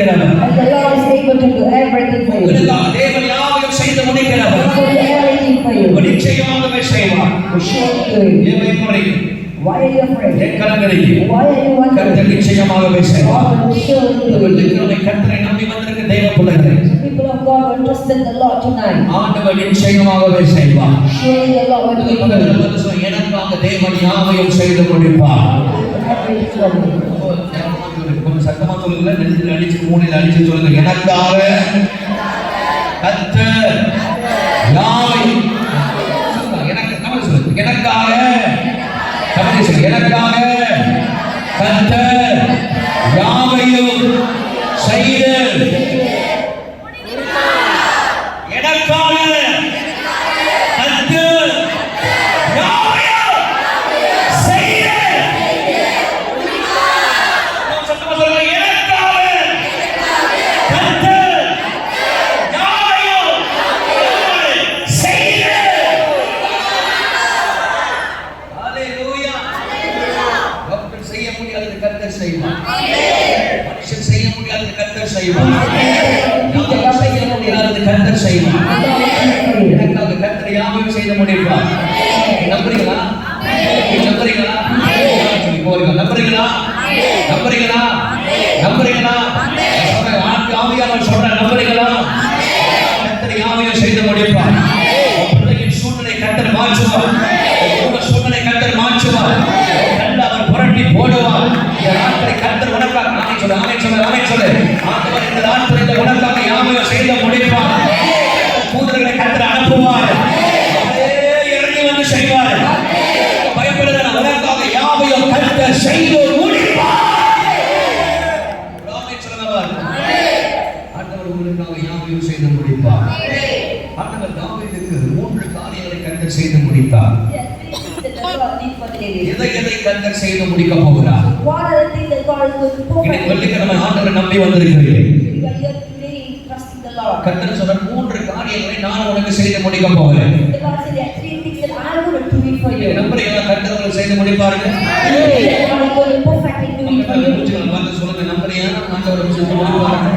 முடிக்கிறவர். And the Lord is able to do everything for you. தேவன் யாவையும் செய்து முடிக்கிறவர். He will do everything for you. நிச்சயமாகவே செய்வார். Why are you afraid? Why are you wondering? கர்த்தர் நிச்சயமாகவே செய்வார். God will surely do it. கர்த்தரை நம்பி வந்திருக்க தேவ பிள்ளைகளே, People of God will trust in the Lord tonight. ஆண்டவர் நிச்சயமாகவே செய்வார். Surely the Lord will do it. எனக்காக தேவன் யாவையும் செய்து முடிப்பார். கொஞ்சம் சத்தமா சொல்லுங்க, நெஞ்சில் அடிச்சு மூளையில் அடிச்சு சொல்லுங்க, எனக்காக கர்த்தர் யாவையும் எனக்காக எனக்காக கர்த்தர் யாவையும் செய்து எனக்காக கர்த்தர் யாவையும் செய்து சத்தமா சொல்லுங்க, எனக்காக கர்த்தர் யாவையும் செய்து. செய்ய முடியாதது கர்த்தர் செய்வார். மனுஷன் செய்ய முடியாதது கர்த்தர் செய்வார். யாரும் செய்ய முடியாதது கர்த்தர் செய்வார். எனக்காக கர்த்தர் யாவையும் செய்து முடிப்பார். நம்புறீங்களா? நம்புறீங்களா? சொல்லி போறீங்க. நம்புறீங்களா? நம்புறீங்களா? நம்புறீங்களா? ஆவியானவர் சொல்றார், நம்புறீங்களா? கர்த்தர் யாவையும் செய்து முடிப்பார். பிள்ளையின் சூழ்நிலை கர்த்தர் மாற்றுவார். சூழ்நிலை கர்த்தர் மாற்றுவார். புரட்டி போடுவார். இந்த நாட்களை கர்த்தர் உனக்காக ஆமென் சொல்லு, ஆமென் சொல்லு, ஆமென் சொல்லு. ஆண்டவர் இந்த நாட்களில் உனக்காக யாவையும் செய்து முடிப்பார். தூதர்களை கர்த்தர் அனுப்புவார். இறங்கி வந்து செய்வார். பயப்படுகிற உனக்காக யாவையும் கர்த்தர் செய்து முடிப்பார். ஆமென் சொல்லுங்க. ஆண்டவர் உங்களுக்காக யாவையும் செய்து முடிப்பார். ஆண்டவர் தாவீதுக்கு 3 காரியங்களை கர்த்தர் செய்து முடித்தார். எதை கர்த்தர் செய்து முடிக்க போகிறார்? வெள்ளிக்கிழமை ஆண்டவர் நம்பி வந்திருக்கிறீர்கள். கர்த்தர் சொன்ன 3 காரியங்களை நான் உனக்கு செய்து முடிக்க போகிறேன். நம்புறீங்களா? கர்த்தர் உங்களுக்கு செய்து முடிப்பாருங்க. சொல்லுங்க, நம்புறீங்களா? ஆண்டவர் செய்து முடிப்பாருங்க.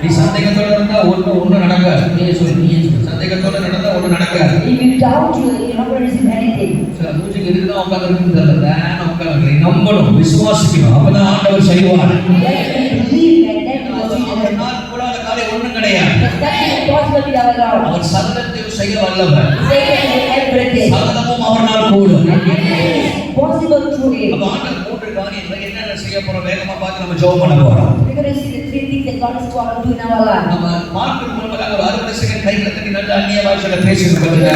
நீ சந்தேகத்தோட இருந்தா ஒண்ணு நடக்காது. நீ சொல்லு, சந்தேகத்தோட நடந்தா ஒண்ணு நடக்காது. மூச்சுக்கு இருக்குதான் உட்கார்ந்து நம்பணும், விசுவாசிக்கணும். அப்பதான் ஆண்டவர் செய்வார். கூடாத காரியம் ஒண்ணும் கிடையாது. அவர் சகலத்தையும் செய்ய வல்லவர். சகலமும் அவரால் கூடும். ஆண்டவர் 3 காரியங்களை என்னென்ன செய்ய போறோம் வேகமா பார்த்து நம்ம ஜெபம் பண்ண போறோம். நம்ம மார்க்கு மூலமாக ஒரு 60 செகண்ட் கைகளை தட்டி நல்ல அந்நிய பாஷையில பேசிட்டு இருக்காங்க.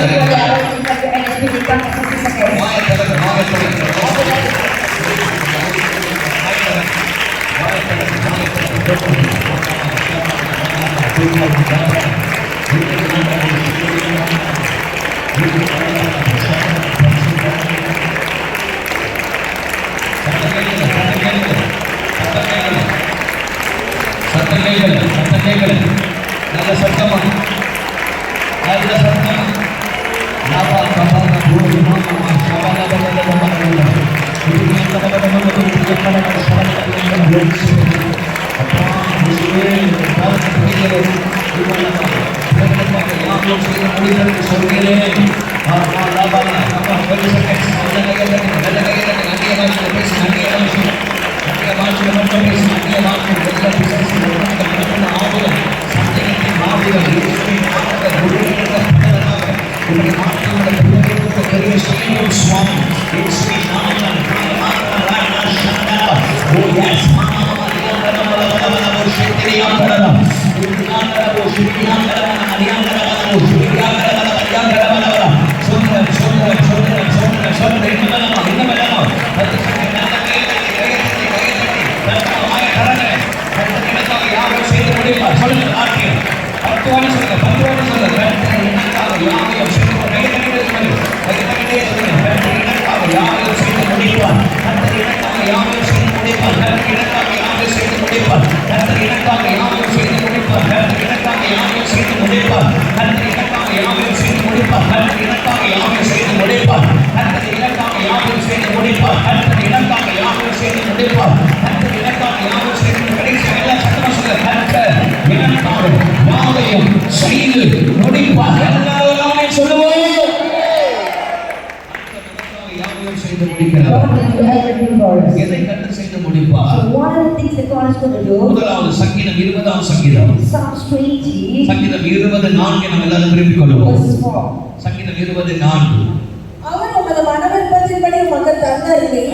சத்தம் நல்ல சத்தமா, நல்ல சத்தமா. கர்த்தர் எனக்காக யாவையும் செய்து முடிப்பார். செய்து முடிப்பார். எல்லாரும் ஆமென் சொல்லுவோம். யாவையும் செய்து முடிக்கிறார். God will do everything for us. எதை கர்த்தர் செய்து முடிப்பார்? So what are the things that God is going to do? முதலாவது சங்கீதம் 20ஆம் சங்கீதம். Psalms 20, சங்கீதம் 20:4 நம்ம எல்லாரும் திருப்பிக் கொள்வோம். verse 4. சங்கீதம் 20:4. அவர் உமது மனவிருப்பத்தின்படி உமக்கு தந்தருளி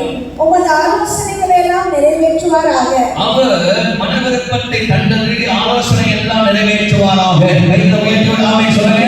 உமது ஆலோசனைகளை எல்லாம் நிறைவேற்றுவாராக. அவர் மனவிருப்பத்தை கண்டறிந்து ஆலோசனை எல்லாம் நிறைவேற்றுவாராக. கையில உயர்த்தி ஆமென் சொல்லுங்க.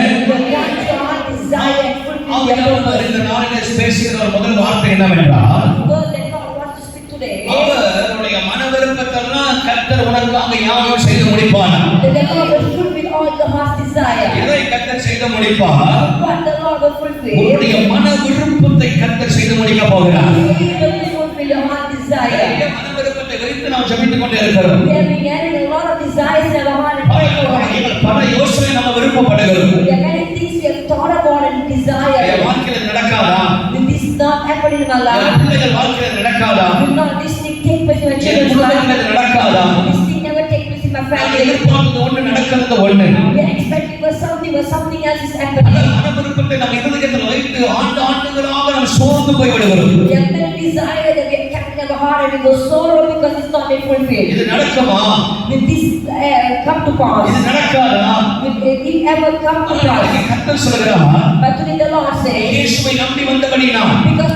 Grant your heart desire and fulfill your ஆவியானவர் purpose. இந்த நாளிலே பேசுகிற ஒரு முதல் வார்த்தை என்னவென்றால், Word that God wants to speak today. அவருடைய மனவிருப்பத்தெல்லாம் கர்த்தர் உனக்காக யாவையும் செய்து முடிப்பார். That the Lord will fulfill all your heart's desire. எதை கர்த்தர் செய்து முடிப்பார்? What the Lord will fulfill. உன்னுடைய மன விருப்பத்தை கர்த்தர் செய்து முடிக்க போகிறார். He will fulfill your heart desire. நிறைய மன விருப்பத்தை வைத்து நாம் ஜெபித்துக் கொண்டே இருக்கிறோம். We have been having a lot of desires in our heart and pray for it. பல யோசனை நம்ம விருப்பப்படுகிறோம். There are many things we have thought about and N desire. வாழ்க்கையில நடக்காதா? Will this not happen in my N life? பிள்ளைகள் வாழ்க்கையில நடக்காதா? Will not this thing take place in my N children's குடும்பத்தில் life? நடக்காதா? This thing never take place in my நான் family. எதிர்பார்த்தது ஒண்ணு நடக்கிறது ஒண்ணு. We are expecting for something, but something else is அந்த happening. மன விருப்பத்தை நம்ம இருதயத்தில் வைத்து ஆண்டுகளாக நாம் சோர்ந்து போய் விடுகிறோம். We have many desires that we have kept in our heart and we go sorrow because it's not yet fulfilled. இது நடக்குமா? Will this come to pass? இது நடக்காதா? Will it ever come to pass? கர்த்தர் சொல்கிறார், But today the Lord says, இயேசுவை நம்பி வந்தபடினா because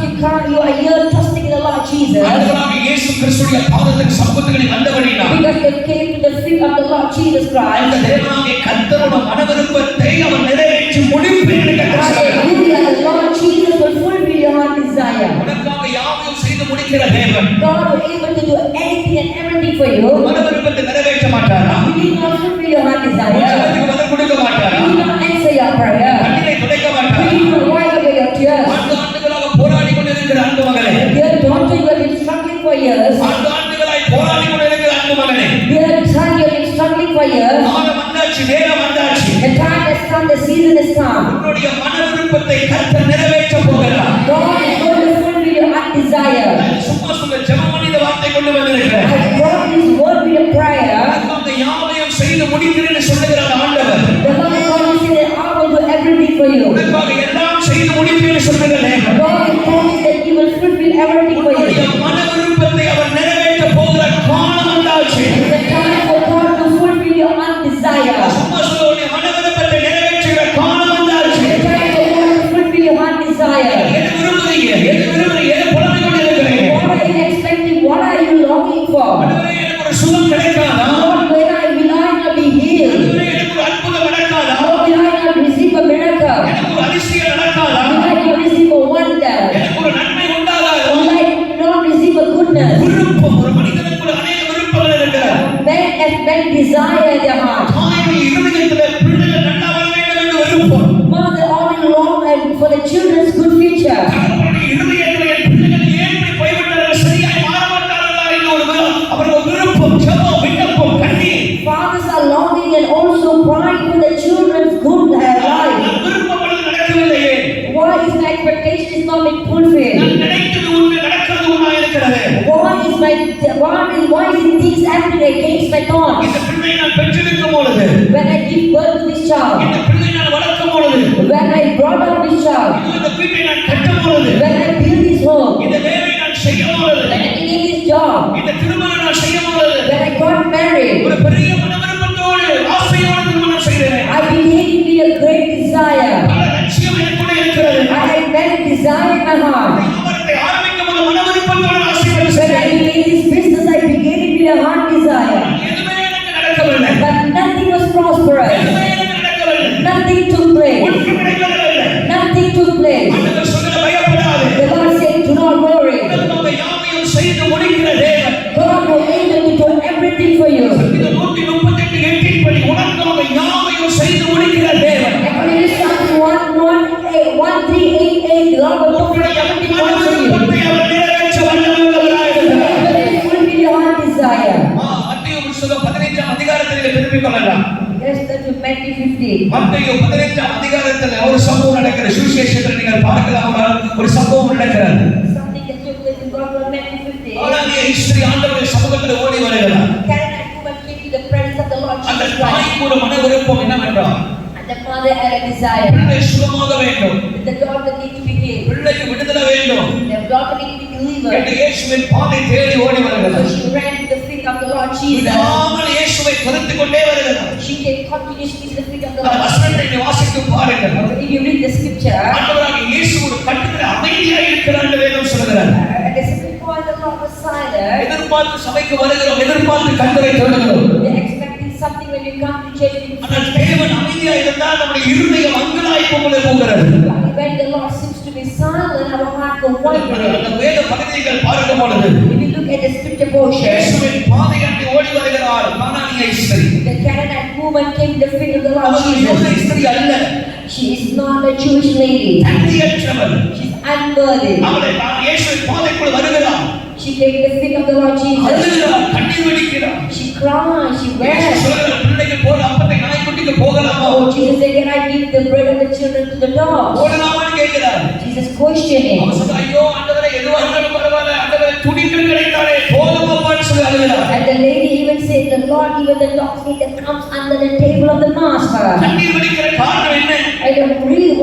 you are here trusting in the Lord Jesus, ஆண்டவராக இயேசு கிறிஸ்துவின் பாதத்துக்கு சமூகத்துக்கு வந்தபடினா because you came to the feet of the Lord Jesus அந்த Christ. தேவனாகிய கர்த்தரோட மன விருப்பத்தை அவர் நிறைவேற்றி முடிப்பேன் என்று கர்த்தர் சொல்கிறார். Hallelujah, the Lord Jesus will fulfill your heart desire. உனக்காக யாவையும் செய்து முடிக்கிற தேவன் God will able to do anything and everything for you. மன விருப்பத்தை நிறைவேற்ற மாட்டாரா? Will He not fulfill your heart desire? உலகத்துக்கு பதில் கொடுக்க மாட்டாரா? Will He not answer your prayer? கண்ணீரை துடைக்க Will மாட்டாரா? He not wipe away your tears? ஆண்டுகளாக போராடி கொண்டிருக்கிற அன்பு மகனே, Dear daughter, you have been struggling for years. ஆண்டுகளாய் போராடி கொண்டிருக்கிற அன்பு மகனே, Dear son, you have been struggling for years. காலம் வந்தாச்சு, நேரம் வந்தாச்சு. The time has come, the season has come. உன்னுடைய மன விருப்பத்தை கர்த்தர் நிறைவேற்ற போகிறார். God is going to fulfill your heart desire. சும்மா சொல்ல ஜெபம் பண்ணி இந்த வார்த்தை கொண்டு வந்திருக்கிறேன். I brought this word with a prayer. உனக்காக யாவையும் செய்து முடிக்கிறேன்னு சொல்லுகிறார் ஆண்டவர். The Lord God will say that I will do everything for you. உனக்காக எல்லாம் செய்து முடிப்பேன்னு சொல்லுகிற தேவன். God will promise that He will fulfill everything for உன்னுடைய you. மன விருப்பத்தை அவர் நிறைவேற்ற போகிற காலம் வந்தாச்சு. It's the time for God to fulfill your heart desire. சும்மா சொல்ல உன்னுடைய மன விருப்பத்தை நிறைவேற்றுகிற காலம் வந்தாச்சு. It's the time for God to fulfill your heart desire. எது விரும்புறீங்க? எது விரும்புறீங்க? எது புலம்பிக் கொண்டிருக்கிறீங்க? What are you expecting? What are you longing for? ஆண்டவரே, எனக்கு ஒரு சுகம் கிடைக்காதா? Lord, will I not be healed? ஆண்டவரே, எனக்கு ஒரு அற்புதம் நடக்காதா? Lord, will I not receive a miracle? எனக்கு ஒரு அதிசயம் நடக்காதா? Will I not receive a wonder? எனக்கு ஒரு நன்மை உண்டாகாதா? Will I not receive a goodness? விருப்பம், ஒரு மனிதனுக்குள்ள அநேக விருப்பங்கள் இருக்கிறது. Men have many desire in their heart. தாயின் இருதயத்திலே பிள்ளைகள் நல்லா வர வேண்டும் என்று விருப்பம். Mother all long and for the children's good future. தகப்பனுடைய இருதயத்திலே என் பிள்ளைகள் ஏன் இப்படி போய்விட்டார்கள், சரியாய் மாற மாட்டார்களா என்று அவர்கள் விருப்பம், ஜெபம், விண்ணப்பம், கண்ணீர். Fathers are longing and also crying for the children's good life. நான் விருப்பப்படுவது நடக்கவில்லையே. Why is my expectation is not being fulfilled? நான் நினைத்தது உண்மை, நடக்கிறது உண்மை இருக்கிறது. Why is things happening against my thoughts? இந்த பிள்ளை நான் பெற்றெடுக்கும் பொழுது, When I give birth to this child, இந்த பிள்ளை நான் வளர்க்கும் பொழுது, when I brought up this child, இந்த வீட்டை நான் கட்டும் பொழுது, when I build this home, இந்த வேலை நான் செய்யும் பொழுது, when I begin this job, இந்த திருமணம் நான் செய்யும் பொழுது, when I got married, ஒரு பெரிய மனவிருப்பத்தோடு ஆசையோடு திருமணம் செய்தேன். I began with a great desire. பல லட்சியம் எனக்குள்ள இருக்கிறது. I had many desire in my heart. வியாபாரத்தை ஆரம்பிக்கும் போது மனவிருப்பத்தோடு ஆசைப்பட்டு When I செய்தேன். began this business, I began it with a heart desire. எதுவுமே எனக்கு நடக்கவில்லை. But nothing was prosperous. எதுவுமே எனக்கு நடக்கவில்லை. Nothing took place. ஒன்றும் கிடைக்கவில்லை. Nothing took place. ஆண்டவர் சொன்னதை பயப்படாதே. The Lord said, do not worry. உனக்காக யாவையும் செய்து முடிக்கிற தேவன். God will able to do everything for you. இந்த 138 படி உனக்காக யாவையும் செய்து முடிக்கிற தேவன். According to Psalm 1388, the Lord will fulfill everything for you. மனவிருப்பத்தை அவர் நிறைவேற்ற வல்லவராய் இருக்கிறார். He will fulfill your heart desire. மத்தேயு புத்தகம் 15ஆம் அதிகாரத்தில் திருப்பிக் கொள்ளலாம். Let's turn to Matthew 15. மத்தேயு 15ஆம் அதிகாரத்தில் ஒரு சம்பவம் நடக்கிற சுவிசேஷத்தில் நீங்கள் பார்க்கலாம். ஒரு சம்பவம் நடக்கிறது. Something that took place in Gospel Matthew 15. அவளுடைய ஸ்திரீ ஆண்டவருடைய சமூகத்தில் ஓடி வருகிறார். Canaanite woman came to the presence of the Lord அந்த Jesus Christ. தாய்க்கு ஒரு மன விருப்பம் என்னவென்றால், And the mother had a desire. பிள்ளை சுகமாக வேண்டும், The daughter needed to be healed. பிள்ளைக்கு விடுதலை வேண்டும் The daughter needed to be delivered. என்று இயேசுவின் பாதை தேடி ஓடி So வருகிறார். she ran to the feet of the Lord Jesus. விடாமல் இயேசுவை துரத்திக் கொண்டே வருகிறார். She came continuously to the feet of the அந்த Lord. வசனத்தை நீ வாசித்து பாருங்கள். If you read the scripture, ஆண்டவராகிய இயேசு ஒரு கட்டத்தில் அமைதியாய் இருக்கிறார் என்று வேதம் சொல்கிறது. at a certain point the Lord was silent. எதிர்பார்த்து சபைக்கு வருகிறோம், எதிர்பார்த்து கர்த்தரை தேடுகிறோம். They're expecting something when you come to church. ஆனால் தேவன் அமைதியாய் இருந்தால் நம்முடைய இருதயம் அங்கலாய்ப்பு போல போகிறது. When the Lord seems to be silent, our heart will wander. அந்த வேத பகுதிகள் பார்க்கும் பொழுது If you look at the scripture portion, இயேசுவின் பாதையாண்டி ஓடி வருகிறார் கானானிய ஸ்திரீ. the Canaanite woman came to the feet of the Lord அவள் யூத Jesus. ஸ்திரீ அல்ல, She is not a Jewish lady. தகுதியற்றவள். She's unworthy. அவளை தான் இயேசுவின் பாதைக்குள் வருகிறார். She came to the feet of the Lord Jesus. அழுகிறார், கண்ணீர் வடிக்கிறார். She cried, she இயேசு wept. சொல்கிறார், பிள்ளைக்கு போல அப்பத்தை நாய்க்குட்டிக்கு போகலாமா? Oh, Jesus said, can I give the bread of the children to the dogs? போடலாமான்னு கேட்கிறார். Jesus questioning. அவன் சொல்றான், ஐயோ ஆண்டவரே, எதுவா இருந்தாலும் பரவாயில்ல, ஆண்டவரே துணிகள் கிடைத்தாலே போதுமாப்பான்னு சொல்லி அழுகிறார். And the lady even said, the Lord, even the dogs need that comes under the table of the master. கண்ணீர் வடிக்கிற காரணம் என்ன? And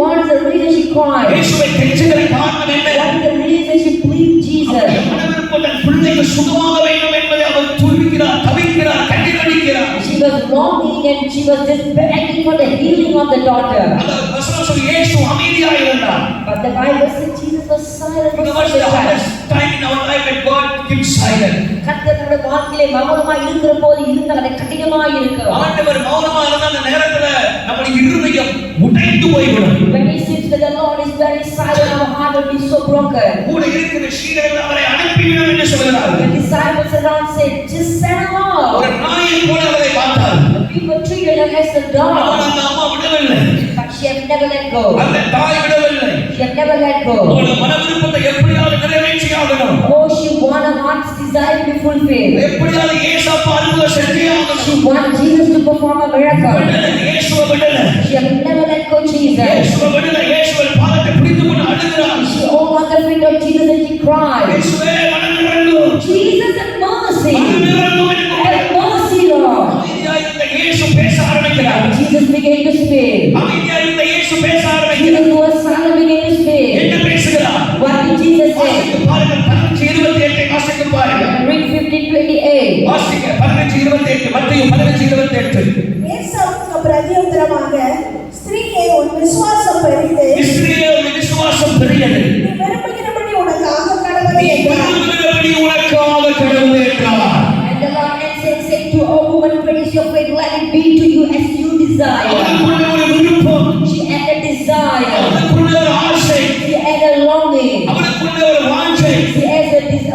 what is the reason she cried? இயேசுவை கெஞ்சுகிற காரணம் என்ன? What is the reason she pleaded Jesus? மனவிருப்பம் தன் பிள்ளைக்கு சுகமாக வேண்டும் என்பதை அவள் துடிக்கிறார், தவிக்கிறார், கண்ணீர் வடிக்கிறார். She was longing and she was just begging for the healing of the daughter. அந்த வசனம் சொல்லி இயேசு அமைதியாக இருந்தார். But the Bible says Jesus was silent for It was some the time. hardest time in our life that God keeps silent. கர்த்தருடைய வாழ்க்கையிலே மௌனமா இருக்கிற போது இருந்தால் அது கடினமா இருக்கும். ஆண்டவர் மௌனமா இருந்த அந்த நேரத்துல நம்முடைய இருதயம் உடைந்து போய்விடும். When it seems that the Lord is very silent, our heart will be so broken. கூட இருக்கிற சீடர்கள் அவரை அனுப்பிவிடும் என்று சொல்கிறார்கள். The disciples around said, just send her ஒரு off. நாயை போல அவரை பார்த்தார்கள். The people treated her as a ஆனால் dog, அந்த அம்மா விடவில்லை, but she had never let go. அந்த தாய் விடவில்லை. She had never let go. அவளுடைய மனவிருப்பத்தை எப்படியாவது நிறைவேற்றி ஆகணும். Oh, she wanted her heart's desire to be fulfilled. எப்படியாவது இயேசுப்பா அற்புதம் செஞ்சே ஆகணும். She wanted Jesus to perform a miracle. விடலை, இயேசுவை விடலை. She had never let go Jesus. இயேசுவை விடலை, இயேசுவின் பாதத்தை பிடித்துக் கொண்டு அழுகிறார். She held on the feet of Jesus and she cried, இயேசுவே மனமிரங்கும், Jesus have mercy. மனமிரங்கும் என்று Have mercy, Lord. அமைதியாய் இருந்த இயேசு பேச ஆரம்பிக்கிறார். Jesus began to speak. அமைதியாய் இருந்த இயேசு பேச ஆரம்பிக்கிறார். Jesus who was silent began to speak. என்ன பேசுகிறார்? What did Jesus say? வாசித்து பாருங்கள், 15:28 வாசித்து பாருங்கள். Read 15:28. வாசிங்க 15:28, மத்தேயு 15:28. ஏசாவுக்கு பிரதியுத்தரமாக, ஸ்திரீயே, உன் விசுவாசம் பெரிது, இஸ்ரவேலே உன் விசுவாசம் பெரியது. நீ விரும்புகிறபடி உனக்காக கடவுளை நீ என்றார். விரும்புகிறபடி உனக்காக கடவுள் என்றார். And the Lord answered, said to a woman, what is your faith? Let it be to you as you desire. அவனுக்குள்ள ஒரு விருப்பம், She had a desire. அவனுக்குள்ள ஒரு ஆசை, She had a longing. அவனுக்குள்ள ஒரு வாஞ்சை, She has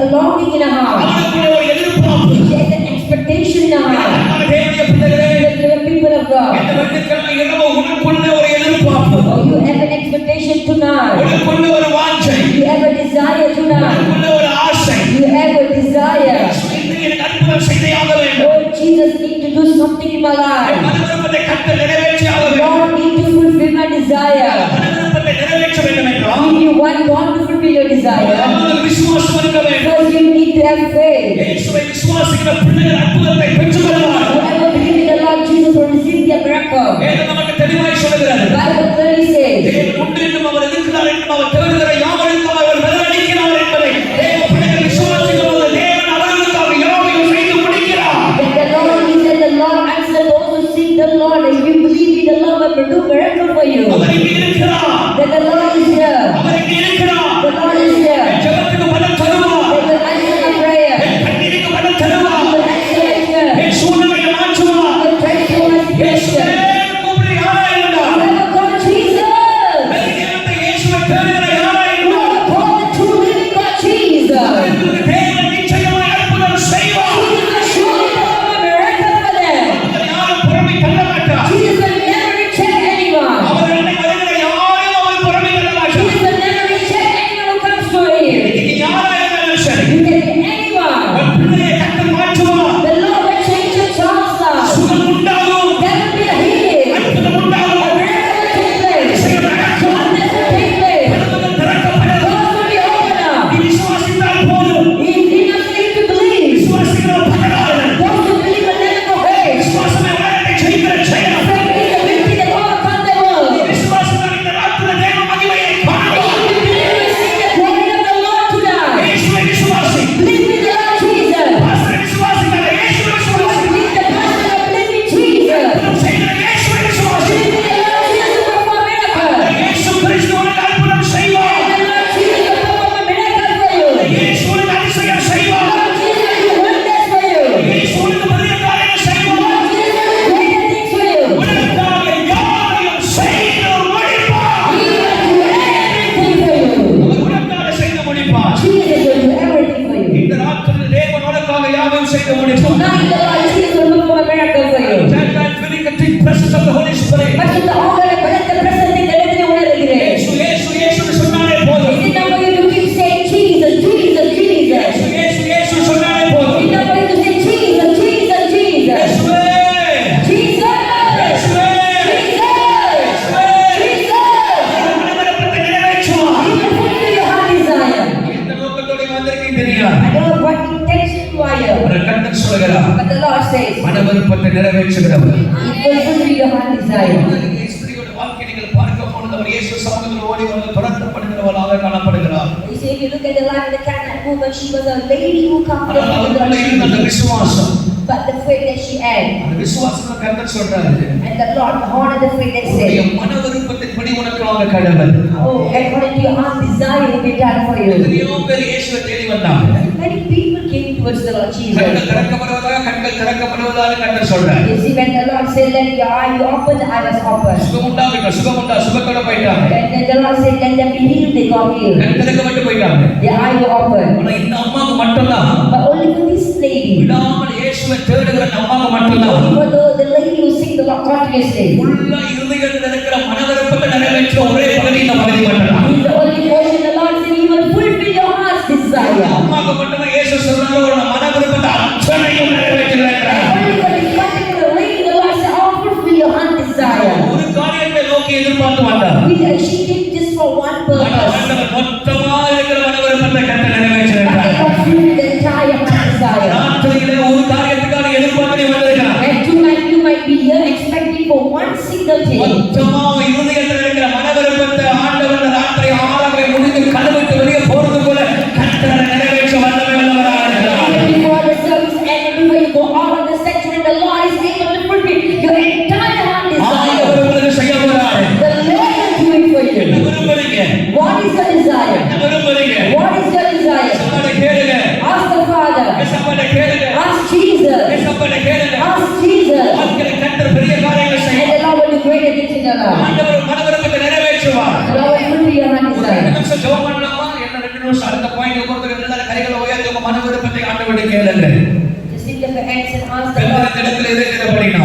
a longing in her heart. அவனுக்குள்ள ஒரு எதிர்பார்ப்பு. She has an expectation in her heart. அன்பான தேவனுடைய பிள்ளைகளே, The people of God. இந்த வெள்ளிக்கிழமை இரவு உனக்குள்ள ஒரு எதிர்பார்ப்பு, Oh, you have an expectation tonight. உனக்குள்ள ஒரு வாஞ்சை, You have a desire tonight. உனக்குள்ள ஒரு ஆசை. You have a desire. இன்று எனக்கு அற்புதம் செய்தே ஆக வேண்டும். Oh, Jesus need to do something in my life. மனவிருப்பத்தை கர்த்தர் நிறைவேற்றி ஆக வேண்டும். Lord need to fulfill my desire. மனவிருப்பத்தை நிறைவேற்ற வேண்டும் என்றால் If you want God to fulfill your desire, முதலாவது விசுவாசம் இருக்க வேண்டும். first you need to have faith. இயேசுவை விசுவாசிக்கிற பிள்ளைகள் அற்புதத்தை பெற்றுக்கொள்வார்கள். Whoever believes in the Lord Jesus will receive the miracle. வேதம் நமக்கு தெளிவாய் சொல்கிறது. Bible clearly says, தேவன் உண்டு என்றும் அவர் இருக்கிறார் என்றும் அவர் தேடுகிற யாவருக்கும் அவர் பதிலளிக்கிறார் என்பதை தேவ பிள்ளைகள் விசுவாசிக்கும் போது தேவன் அவர்களுக்காக யாவையும் செய்து முடிக்கிறார். that the Lord is and the Lord answer those who seek the Lord. If you believe in the Lord, will do miracle for you. அவர் இங்கே இருக்கிறார். That the Lord is here. அவர் இங்கே இருக்கிறார். The Lord is here. என் ஜெபத்துக்கு பதில் தருவார். They will answer my prayer. என் கண்ணீருக்கு பதில் தருவார். They will answer my prayer. என் சூழ்நிலையை மாற்றுவார். They will transform my இயேசுவே situation. கூப்பிடு யாராய் இருந்தார். Whoever call Jesus, வெளியேறந்த இயேசுவை தேடுகிற யாராய் இருந்தார். whoever call the true living God Jesus, அவர்களுக்கு தேவன் நிச்சயமாய் அற்புதம் செய்வார். Jesus will surely perform a miracle for them. அவர்கள் யாரும் புறம்பே தள்ள மாட்டார். Jesus will never reject anyone. அவர்கள் வருகிற யாரையும் முடிப்பார். Tonight the Lord Jesus will perform a miracle for you. That man feeling the deep presence of the Holy Spirit. பரிசுத்த ஆவியானவர் பலத்த பிரசன்னத்தை இந்த இடத்திலே உணர்கிறேன். இயேசு இயேசு இயேசுன்னு சொன்னாலே போதும். Is it not for you to keep saying Jesus, Jesus, Jesus? இயேசு இயேசு இயேசு சொன்னாலே போதும். Is it not for you to say Jesus, Jesus, Jesus? இயேசுவே Jesus! இயேசுவே மனவரப்பத்தை நிறைவேற்றுவார். He will fulfill your heart desire. எந்த நோக்கத்தோட வந்திருக்கீங்க தெரியாது. I don't know what intention you are here. ஒரு கர்த்தர் சொல்கிறார், But the Lord says, மனவரப்பத்தை நிறைவேற்றுகிறவர். He will fulfill your heart desire. ஸ்திரீயோட வாழ்க்கை நீங்கள் பார்க்க போனது அவர் இயேசு சமூகத்தில் ஓடி வந்து துரத்தப்படுகிறவளாக காணப்படுகிறார். You see, if you look at the life of the Canaanite woman, she was a lady who comes ஆனால் அவருக்குள்ள இருந்த அந்த விசுவாசம், but the faith that she had, அந்த விசுவாசம் கர்த்தர் சொல்றாரு, and the Lord honored the faith that உன்னுடைய said, மனவிருப்பத்தின்படி உனக்கு ஆக கடவுள். oh, according to your heart desire will be done for you. எத்தனையோ பேர் இயேசுவை தேடி வந்தாங்க. Many people came towards the Lord Jesus. கண்கள் திறக்கப்படுவதாக கண்கள் திறக்கப்படுவதாக கர்த்தர் சொல்றாரு. You see, when the Lord said, let your eye be open, the eye was open. சுகம் உண்டாகட்டும், சுகம் உண்டா, சுகத்தோட போயிட்டாங்க. When the Lord said, let them be healed, they got healed. கண் திறக்கப்பட்டு போயிட்டாங்க. Their eye were open. ஆனா இந்த அம்மாவுக்கு மட்டும்தான் But only for this lady, விடாமல் இயேசுவை தேடுகிற அந்த அம்மாவுக்கு மட்டும்தான் only for the lady who sing the Lord continuously. உள்ள இருதயத்தில் இருக்கிற மனவிருப்பத்தை நிறைவேற்ற ஒரே பகுதி இந்த பகுதி மட்டும்தான். He's the only portion the Lord said, He will fulfill your heart's desire. அம்மாவுக்கு மட்டும்தான் இயேசு சொல்றாரு, உன் மனவிருப்பத்தை அத்தனையும் நிறைவேற்றுகிறார். Only for this particular lady, the Lord said, I'll fulfill your heart desire. ஒரு காரியத்தை நோக்கி எதிர்பார்த்து வந்தார். She did just for one ஆனா purpose. ஆண்டவர் மொத்தமா இருக்கிற மனவிருப்பத்தை கர்த்தர் But நிறைவேற்றுகிறார். they fulfilled the entire heart desire. ராத்திரியிலே ஒரு காரியத்துக்கான எதிர்பார்த்து நீ வந்திருக்கிறார். And tonight you might be here expecting for one single thing. மொத்தமா இருதயத்தில் இருக்கிற மனவிருப்பத்தை ஆண்டவர் இந்த ராத்திரி 6 முடிந்து கழுவிட்டு வெளியே போறது போல கர்த்தர் நிறைவேற்ற வல்லமை உள்ளவராக இருக்கிறார். Even before the service ended, before you go out of the sanctuary, the Lord is able to fulfill your entire heart ஆண்டவர் desire. உங்களுக்கு செய்ய போறாரு. The Lord will do it for என்ன you. விரும்புறீங்க? What is your desire? என்ன விரும்புறீங்க? What is your desire? ஏசப்பாட்ட கேளுங்க. Ask the Father. ஏசப்பாட்ட கேளுங்க. Ask Jesus. ஏசப்பாட்ட கேளுங்க. Ask Jesus. வாழ்க்கையில கர்த்தர் பெரிய காரியங்களை And செய்வார். the Lord will do greater things in your life. ஆண்டவர் மனவிருப்பத்தை நிறைவேற்றுவார். The Lord will fulfill your heart ஒரு desire. 2 நிமிஷம் ஜெபம் பண்ணலாமா? என்ன 2 நிமிஷம் அடுத்த பாயிண்ட் ஒவ்வொருத்தரும் எல்லாரும் கைகளை உயர்த்தி உங்க மனவிருப்பத்தை ஆண்டவரிடம் கேளுங்க. Just lift up your hands and ask the Lord. கர்த்தர் இடத்துல இருக்கிறபடினா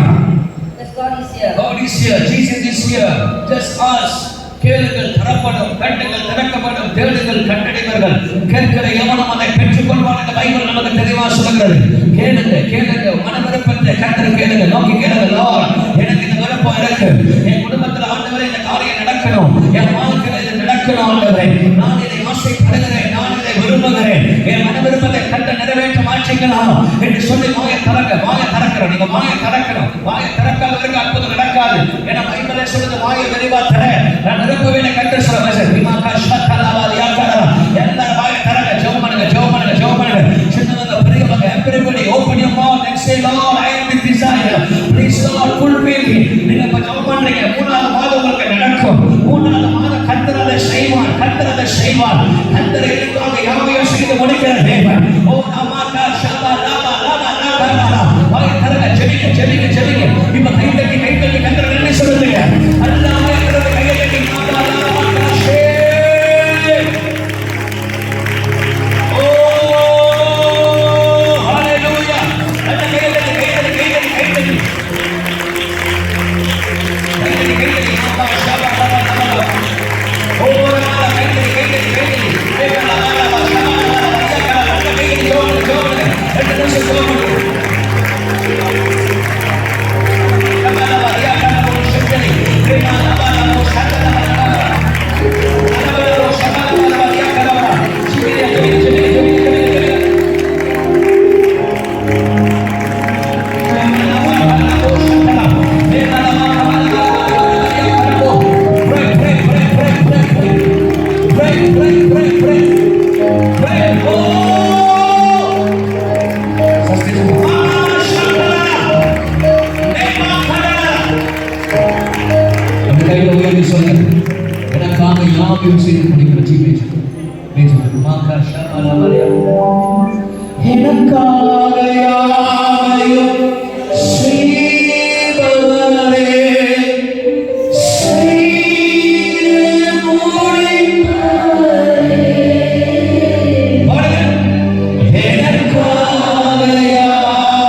Because God is here. God is here, Jesus is here. Just ask. கேளுங்கள் தரப்படும், கட்டுங்கள் திறக்கப்படும், தேடுங்கள் கட்டடைவர்கள், கேட்கிற எவனும் அதை பெற்றுக்கொள்வான் என்று பைபிள் நமக்கு தெளிவா சொல்கிறது. கேளுங்க கேளுங்க மனவிருப்பத்தை கர்த்தர் கேளுங்க, நோக்கி கேளுங்க. லார்ட், எனக்கு இந்த விருப்பம் இருக்கு, என் குடும்பத்தில் ஆண்டவரே இந்த காரியம் நடக்கணும், என் வாழ்க்கையில் இது நடக்கணும் ஆண்டவரே, நான் இதை ஆசைப்படுகிறேன், நான் இதை விரும்புகிறேன், என் மனவிருப்பத்தை கர்த்தர் நிறைவேற்ற மாற்றிக்கலாம் என்று சொல்லி வாயை திறக்கிறோம். நீங்க வாயை திறக்கணும். வாயை திறக்காதவருக்கு அற்புதம் நடக்காது. ஏன்னா பைபிளே சொல்லுது, வாயை வெளிவா திற, நான் நிரப்புவேன் கர்த்தர் சொல்றாரு. விமாகா ஷக்கலாவாதி யாக்கலா, எல்லாரும் வாயை திறங்க, ஜெபம் பண்ணுங்க. சின்னவங்க பெரியவங்க, everybody open your mouth and say, Lord, I am with desire, please Lord fulfill me. நீங்க இப்ப ஜெபம் பண்றீங்க, 3வது மாதம் உங்களுக்கு நடக்கும். 3வது மாதம் கர்த்தர் அதை செய்வார். கர்த்தர் எனக்காக யாவையும் செய்து முடிக்கிற தேவன். ஓ நமாகா ஷக்கலாவா லாவா வாயை திறங்க, ஜெபிங்க. இப்ப கை தட்டி கர்த்தர் நன்றி சொல்லுங்க. அல்லாஹ் இருக்கிறது கையை தட்டி எனக்காக யாவையும் செய்து முடிக்கிற ஜீவேஜ் மாகா ஷக்கலாவா எனக்காக யாவையும் செய்பவரே, செய்து முடிப்பவரே. எனக்காக யாவையும்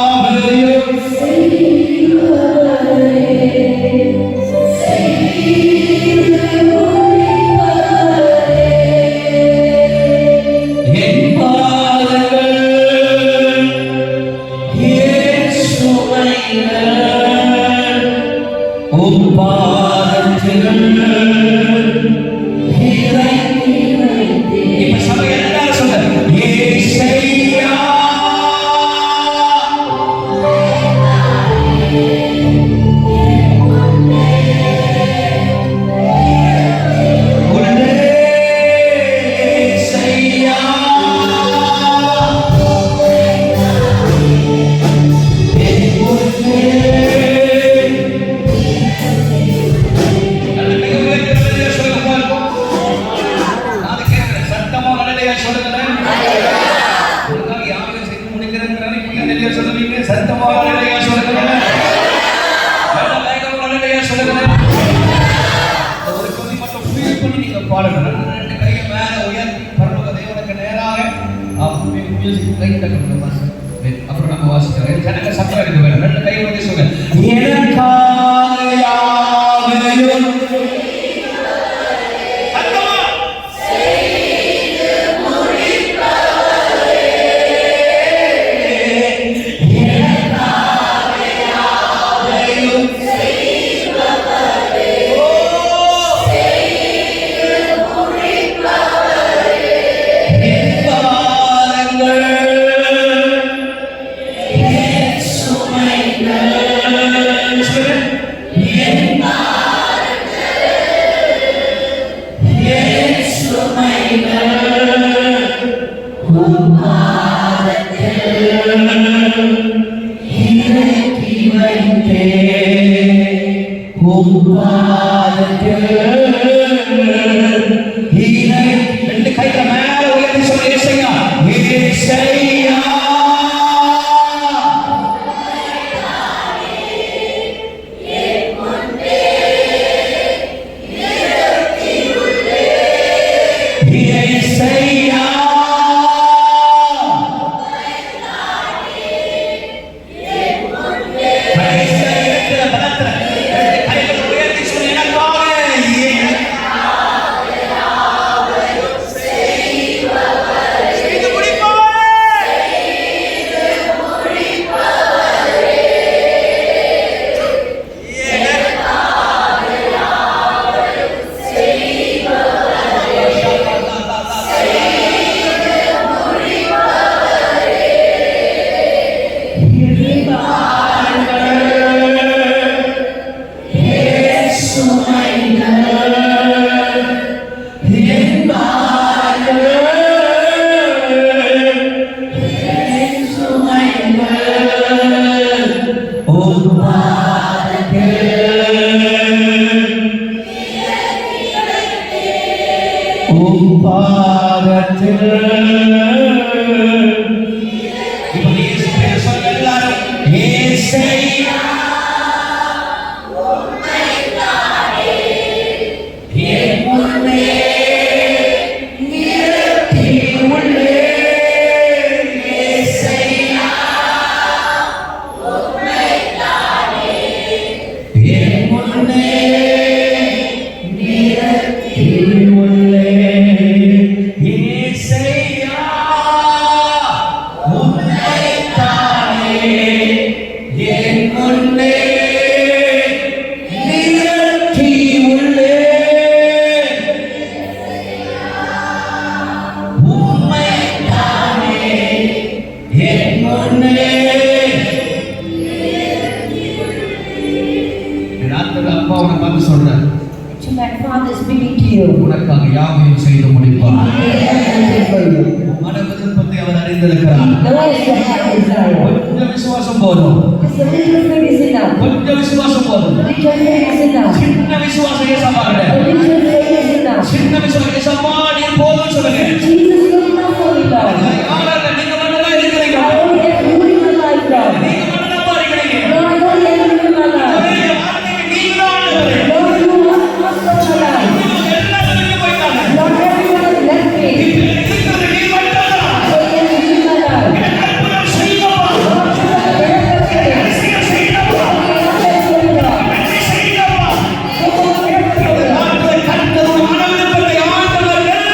உம் பாதத்தில் இப்ப சபை எல்லாரும் சொல்லுங்க ஏசையா அப்புறம் நம்ம வாசிக்கிறோம் எனக்கு சத்தம் எடுக்க வேணும் ரெண்டு கை வந்து சொல்லுங்க எனக்காக யாவையும் ரெண்டு கையில மேல உயர்த்தி சொல்ல ஏசையா ஏசையா உனக்காக யாவையும் செய்து முடிப்பார். மன விருப்பத்தை அவர் அறிந்திருக்கிறார். கொஞ்சம் விசுவாசம் போதும். கொஞ்சம் விசுவாசம் போதும். சின்ன விசுவாசம் ஏசப்பாருடைய. சின்ன விசுவாசம் ஏசப்பா நீ போதும் சொல்லுங்க. யாரால நீங்க மனதா இருக்கிறீங்க? நீங்க மனதா இருக்கிறீங்க? கர்த்தருடைய மன விருப்பத்தை ஆண்டவர்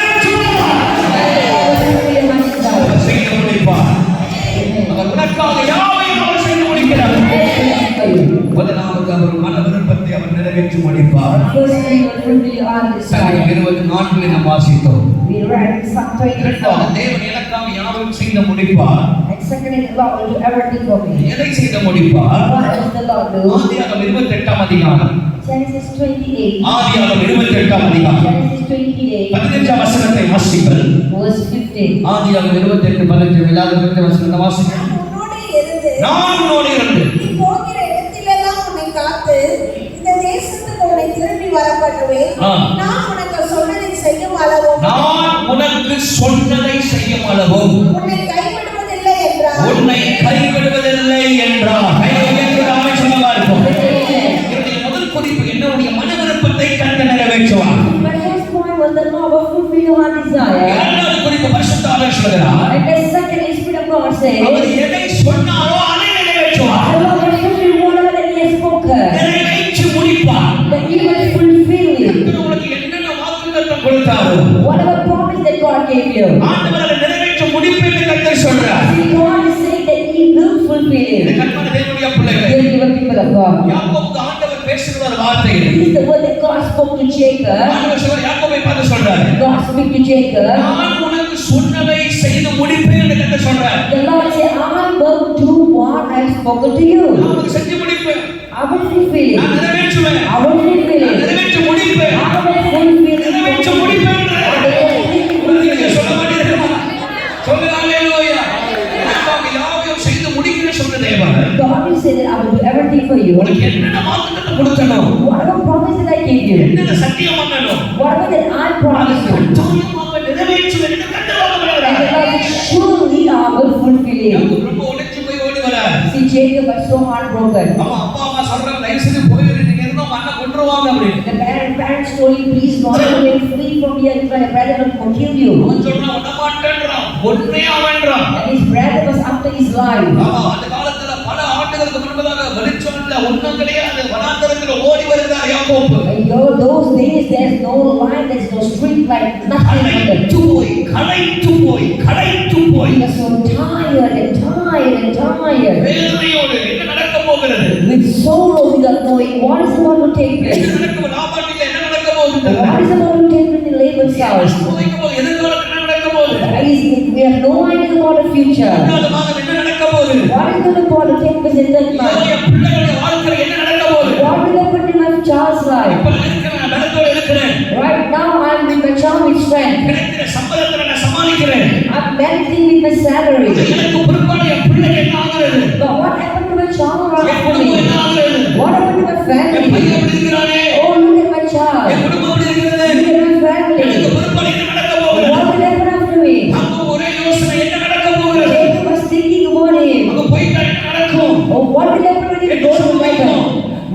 நிறைவேற்றி முடிப்பார். Firstly, He will fulfill your சங்கீதம் desire. 24 நாம் வாசித்தோம். We read Psalm 24. இரண்டாவது, தேவன் எனக்காக யாவும் செய்து முடிப்பார். And secondly, the Lord will do everything for me. எதை செய்து முடிப்பார்? What does the Lord do? ஆதியாகமம் 28 அதிகாரம். Genesis 28. ஆதியாகமம் 28 அதிகாரம். Genesis 28, 15 வசனத்தை வாசிங்கள். verse 15. ஆதியாகமம் 28:15 எல்லாரும் வசனத்தை வாசிங்க. நான் உன்னோடு இருந்து நான் உன்னோடு இருந்து நீ போகிற இடத்திலெல்லாம் உன்னை காத்து இந்த தேசத்துக்கு உன்னை திரும்பி வரப்பண்ணுவேன். ஆ. நான் உனக்கு சொன்னதை செய்யும் அளவும் நான் உனக்கு சொன்னதை செய்யும் அளவும் உன்னை கைவிடுவதில்லை என்றார். உன்னை கைவிடுவதில்லை என்றார். கைவிடுவதில்லை சொல்லவா இருக்கும். என்னுடைய முதல் குறிப்பு என்னுடைய மன விருப்பத்தை கர்த்தர் நிறைவேற்றுவார். But his point was the Lord will fulfill your heart desire. இரண்டாவது குறிப்பு பரிசுத்த ஆவியானவர் சொல்கிறார். And the second is Spirit of God says, அவர் எதை சொன்னாரோ அதை நிறைவேற்றுவார். the Lord will fulfill whatever that He has spoken. நிறைவேற்றி முடிப்பார். That He will fulfill it. கர்த்தர் உங்களுக்கு என்னென்ன வாக்குத்தத்தம் கொடுத்தாரோ Whatever promise that God gave you. ஆண்டவர் அதை நிறைவேற்றி முடிப்பேன்னு கர்த்தர் சொல்றார். See, God is saying that He will fulfill இந்த it. கர்த்தருடைய தேவனுடைய பிள்ளைகளே, Dear given people of God. யாக்கோபுக்கு ஆண்டவர் பேசுகிற ஒரு வார்த்தை இது. This is the word that God spoke to Jacob. ஆண்டவர் சொல்றார், யாக்கோபை பார்த்து சொல்றாரு, God speak to Jacob. நான் உனக்கு சொன்னதை செய்து முடிப்பேன்னு கர்த்தர் சொல்றார். The Lord said, I will do what I have spoken to you. நான் உனக்கு செஞ்சு முடிப்பேன். I will fulfill நான் it. நிறைவேற்றுவேன். I will fulfill நான் it. நிறைவேற்றி முடிப்பேன். I will fulfill நிறைவேற்றி it. முடிப்பேன். நீங்க சொல்ல மாட்டீங்களா? சொல்லுங்க ஹalleluya. எனக்காக யாவையும் செய்து முடிக்கிறேன்னு சொன்ன தேவன் God will say that I will do everything for you. உனக்கு என்னென்ன வாக்குத்தத்தம் கொடுத்தனோ, Whatever promise that I gave you, என்னென்ன சத்தியம் பண்ணனோ, whatever that I அதை promised you, கட்டாயமாக நிறைவேற்றுவேன் என்று கர்த்தர் and the வாக்குறுகிறார். Lord surely I will fulfill it. யாக்கோபு ரொம்ப உடைஞ்சு போய் ஓடி வரார். See, Jacob was so heartbroken. அவன் அப்பா அம்மா சொல்றாங்க, தயவு செய்து போயிரு, நீங்க இருந்தா உங்க அண்ணன் கொன்றுவாங்க அப்படின்னு. The parents told him, please run away, flee from here, if your brother will kill you. அவன் சொல்றான், விட மாட்டேன்றான், ஒன்னே அவன்றான். And his brother was after his life. ஆமா, அந்த காலத்துல பல ஆண்டுகளுக்கு முன்பதாக வெளிச்சம் இல்ல, ஒண்ணும் கிடையாது, வனாந்தரத்துல ஓடி வருகிறார் யாக்கோபு. And those days, there's no light, there's no street light, nothing like that. களைத்து போய் He was so tired and tired and tired. வேதனையோடு என்ன நடக்க போகிறது, With sorrow, without knowing what is about to take place. என்ன நடக்க போகுது, லாபானில் என்ன நடக்க போகுது, What is about to take place in Laban's house? எதிர்காலத்தில் என்ன நடக்க போகுது, We have no idea about the future. மூன்றாவது மாதம் என்ன நடக்க போகுது, What is going to take place in that month? என் பிள்ளைகளுடைய வாழ்க்கையில என்ன நடக்க போகுது. What will happen in my child's life? இப்ப நான் இருக்கிறேன், நான் பலத்தோட இருக்கிறேன், Right now, I'm with my child with strength. கிடைக்கிற சம்பளத்துல நான் சமாளிக்கிறேன். I'm managing with my salary. எனக்கு பிற்பாடு என் பிள்ளைக்கு என்ன ஆகுறது, But what happened to my child N around குடும்பம் me? என்ன ஆகுறது, What happened to my N family? பையன் எப்படி இருக்கிறானே, Oh, look at my N child. குடும்பம் எப்படி இருக்கிறது, Look at my family. எனக்கு பிற்பாடு என்ன நடக்க போகுது. What will happen after me? அங்க ஒரே யோசனை, என்ன நடக்க போகிறது, Jacob was thinking about him. அங்க போயிட்டா என்ன நடக்கும், Oh, what will happen when he goes to heaven?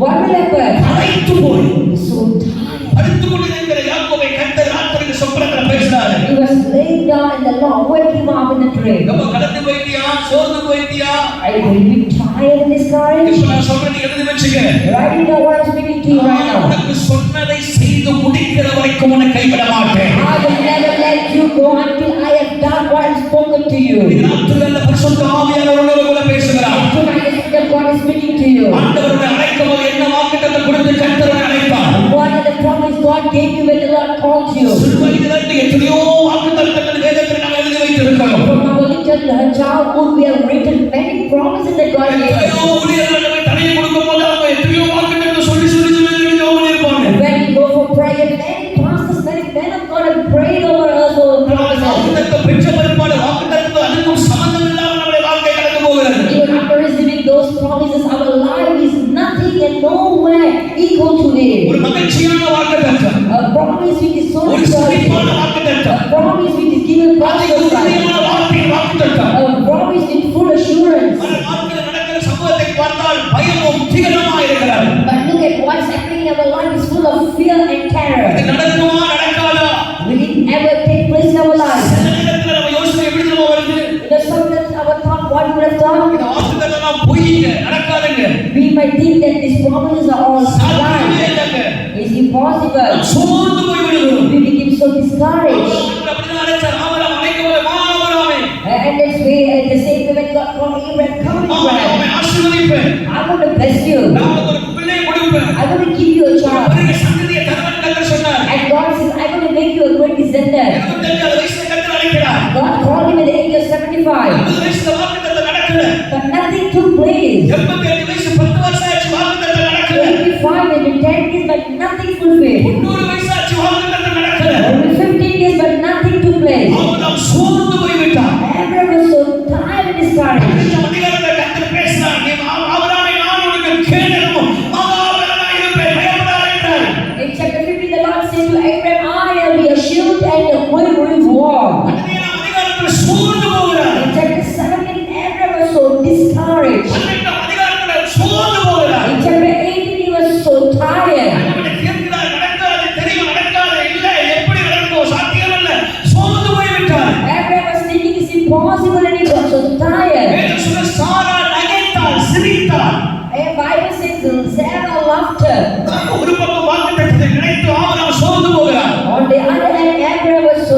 What will happen? களைத்து போய் So tired. அடுத்து கொண்டிருக்கிற யாக்கோபை கர்த்தர் ராத்திரிக்கு சொப்பனத்துல பேசினாரு. He was laying down and the Lord woke him up in the dream. ரொம்ப கடந்து போயிட்டியா, சோர்ந்து போயிட்டியா, Are you tired and discouraged? இப்ப நான் சொல்றேன், நீ எழுதி வச்சுக்க. Writing down what I'm speaking to you right நான் now. உனக்கு சொன்னதை செய்து முடிக்கிற வரைக்கும் உன்னை கைவிட மாட்டேன். I will never let you go until I have done what I've spoken to you. இந்த ராத்திரில பரிசுத்த ஆவியானவர் உங்களோடு கூட பேசுகிறார். Tonight the Spirit of God is speaking to you. ஆண்டவருடைய அழைக்கும்போது என்ன வாக்குத்தத்தத்தை கொடுத்து கர்த்தர் அழைப்பார். What are the promise God gave you when the Lord called you? சிறுவயதிலிருந்து எத்தனையோ வாக்குத்தத்தங்கள் வேதத்தில் நாம் எழுதி வைத்திருக்கிறோம். From our little childhood, we have written many promises that God gave us. எத்தனையோ ஊழியர்கள் நம்மை தனியே கொடுக்கும்போது அவங்க எத்தனையோ வாக்குத்தத்தத்தை சொல்லி சொல்லி சொல்லி சொல்லி ஜெபம் பண்ணிருப்பாங்க. When we go for prayer, many pastors, many men of God have prayed over us for promises. வாக்குத்தத்தம் பெற்ற பிற்பாடு வாக்குத்தத்தம் அதுக்கும் சம்பந்தம் இல்லாமல் நம்முடைய வாழ்க்கை கடந்து போகிறது. Even after receiving those promises, our life is nothing and nowhere equal to ஒரு it. மகிழ்ச்சியான வாக்குத்தத்தம், A promise which is so ஒரு joyful. சிரிப்பான வாக்குத்தத்தம், A promise which is given அதிக prosperous. உறுதியான வார்த்தையின் வாக்குத்தத்தம். A promise with full assurance. பல வாழ்க்கையில் நடக்கிற சம்பவத்தை பார்த்தால் பயமும் திகிலுமா இருக்கிறார். But look at what's happening in our life is full of fear and இது terror. நடக்குமா நடக்காதா? Will it ever take place in our life? சில நேரத்தில் நம்ம யோசனை எப்படி நம்ம வருது, Sometimes our thought, what we would have thought, இந்த வாக்குத்தத்தம் பொய்ங்க, நடக்காதுங்க, we might think that these promises are all சாத்தியமே lies. இல்லைங்க, It's impossible. சோர்ந்து போய் விடுகிறோம். We become so discouraged. அப்படிதான் அழைச்சார், ஆபிரகாம் அழைக்கும்போது, "வா ஆபிரகாமே, And that's why the same when God called Abraham, come Abraham, ஆபிரகாமை ஆசீர்வதிப்பேன், I'm going to bless you. நான் உனக்கு ஒரு பிள்ளை கொடுப்பேன், கொடுப்பேன். I'm going to give you a child. பெரிய சந்ததியை தருவேன் கர்த்தர் சொன்னார். And God says, I'm going to make you a great descendant. 75 வயசுல கர்த்தர் அழைக்கிறார். God called him at the age of 75. 50 வயசுல வாக்குத்தத்தம் நடக்கல. But nothing took place. 85 வயசு 10 வருஷம் ஆச்சு வாக்குத்தத்தம் நடக்கல. 85 and in 10 years, but nothing fulfilled. 90 வயசு ஆச்சு வாக்குத்தத்தம் நடக்கல. Only 15 years, but nothing took place. Abraham சோர்ந்து போய் விட்டான். Abraham was so tired and discouraged. இந்த அதிகாரத்தை கர்த்தர் பேசினார். நீ ஆபிரகாமே நான் உனக்கு கேடலும் மகாபலனாய் இருப்பேன் பயப்படாதே என்றார். In chapter 15, the Lord said to Abraham, I will be a shield and a quivering wall. பதினேழாம் அதிகாரத்துல சோர்ந்து போகிறார். In chapter 17, Abraham was so discouraged. 18ஆம் அதிகாரத்துல சோர்ந்து போகிறார். In chapter 18, he was so tired. ஆண்டவரே கேட்கிறார் நடக்காது தெரியும் நடக்காது இல்ல எப்படி நடக்கும் சாத்தியம் இல்ல சோர்ந்து போய் விட்டார். Abraham was thinking it's impossible and he got so tired. வேதம் சொல்ல சாரா நகைத்தாள் சிரித்தாள். And Bible says Sarah laughed her. ஒரு பக்கம் வாக்குத்தத்தத்தை நினைத்து ஆபிரகாம் சோர்ந்து போகிறார். On the other hand, Abraham was so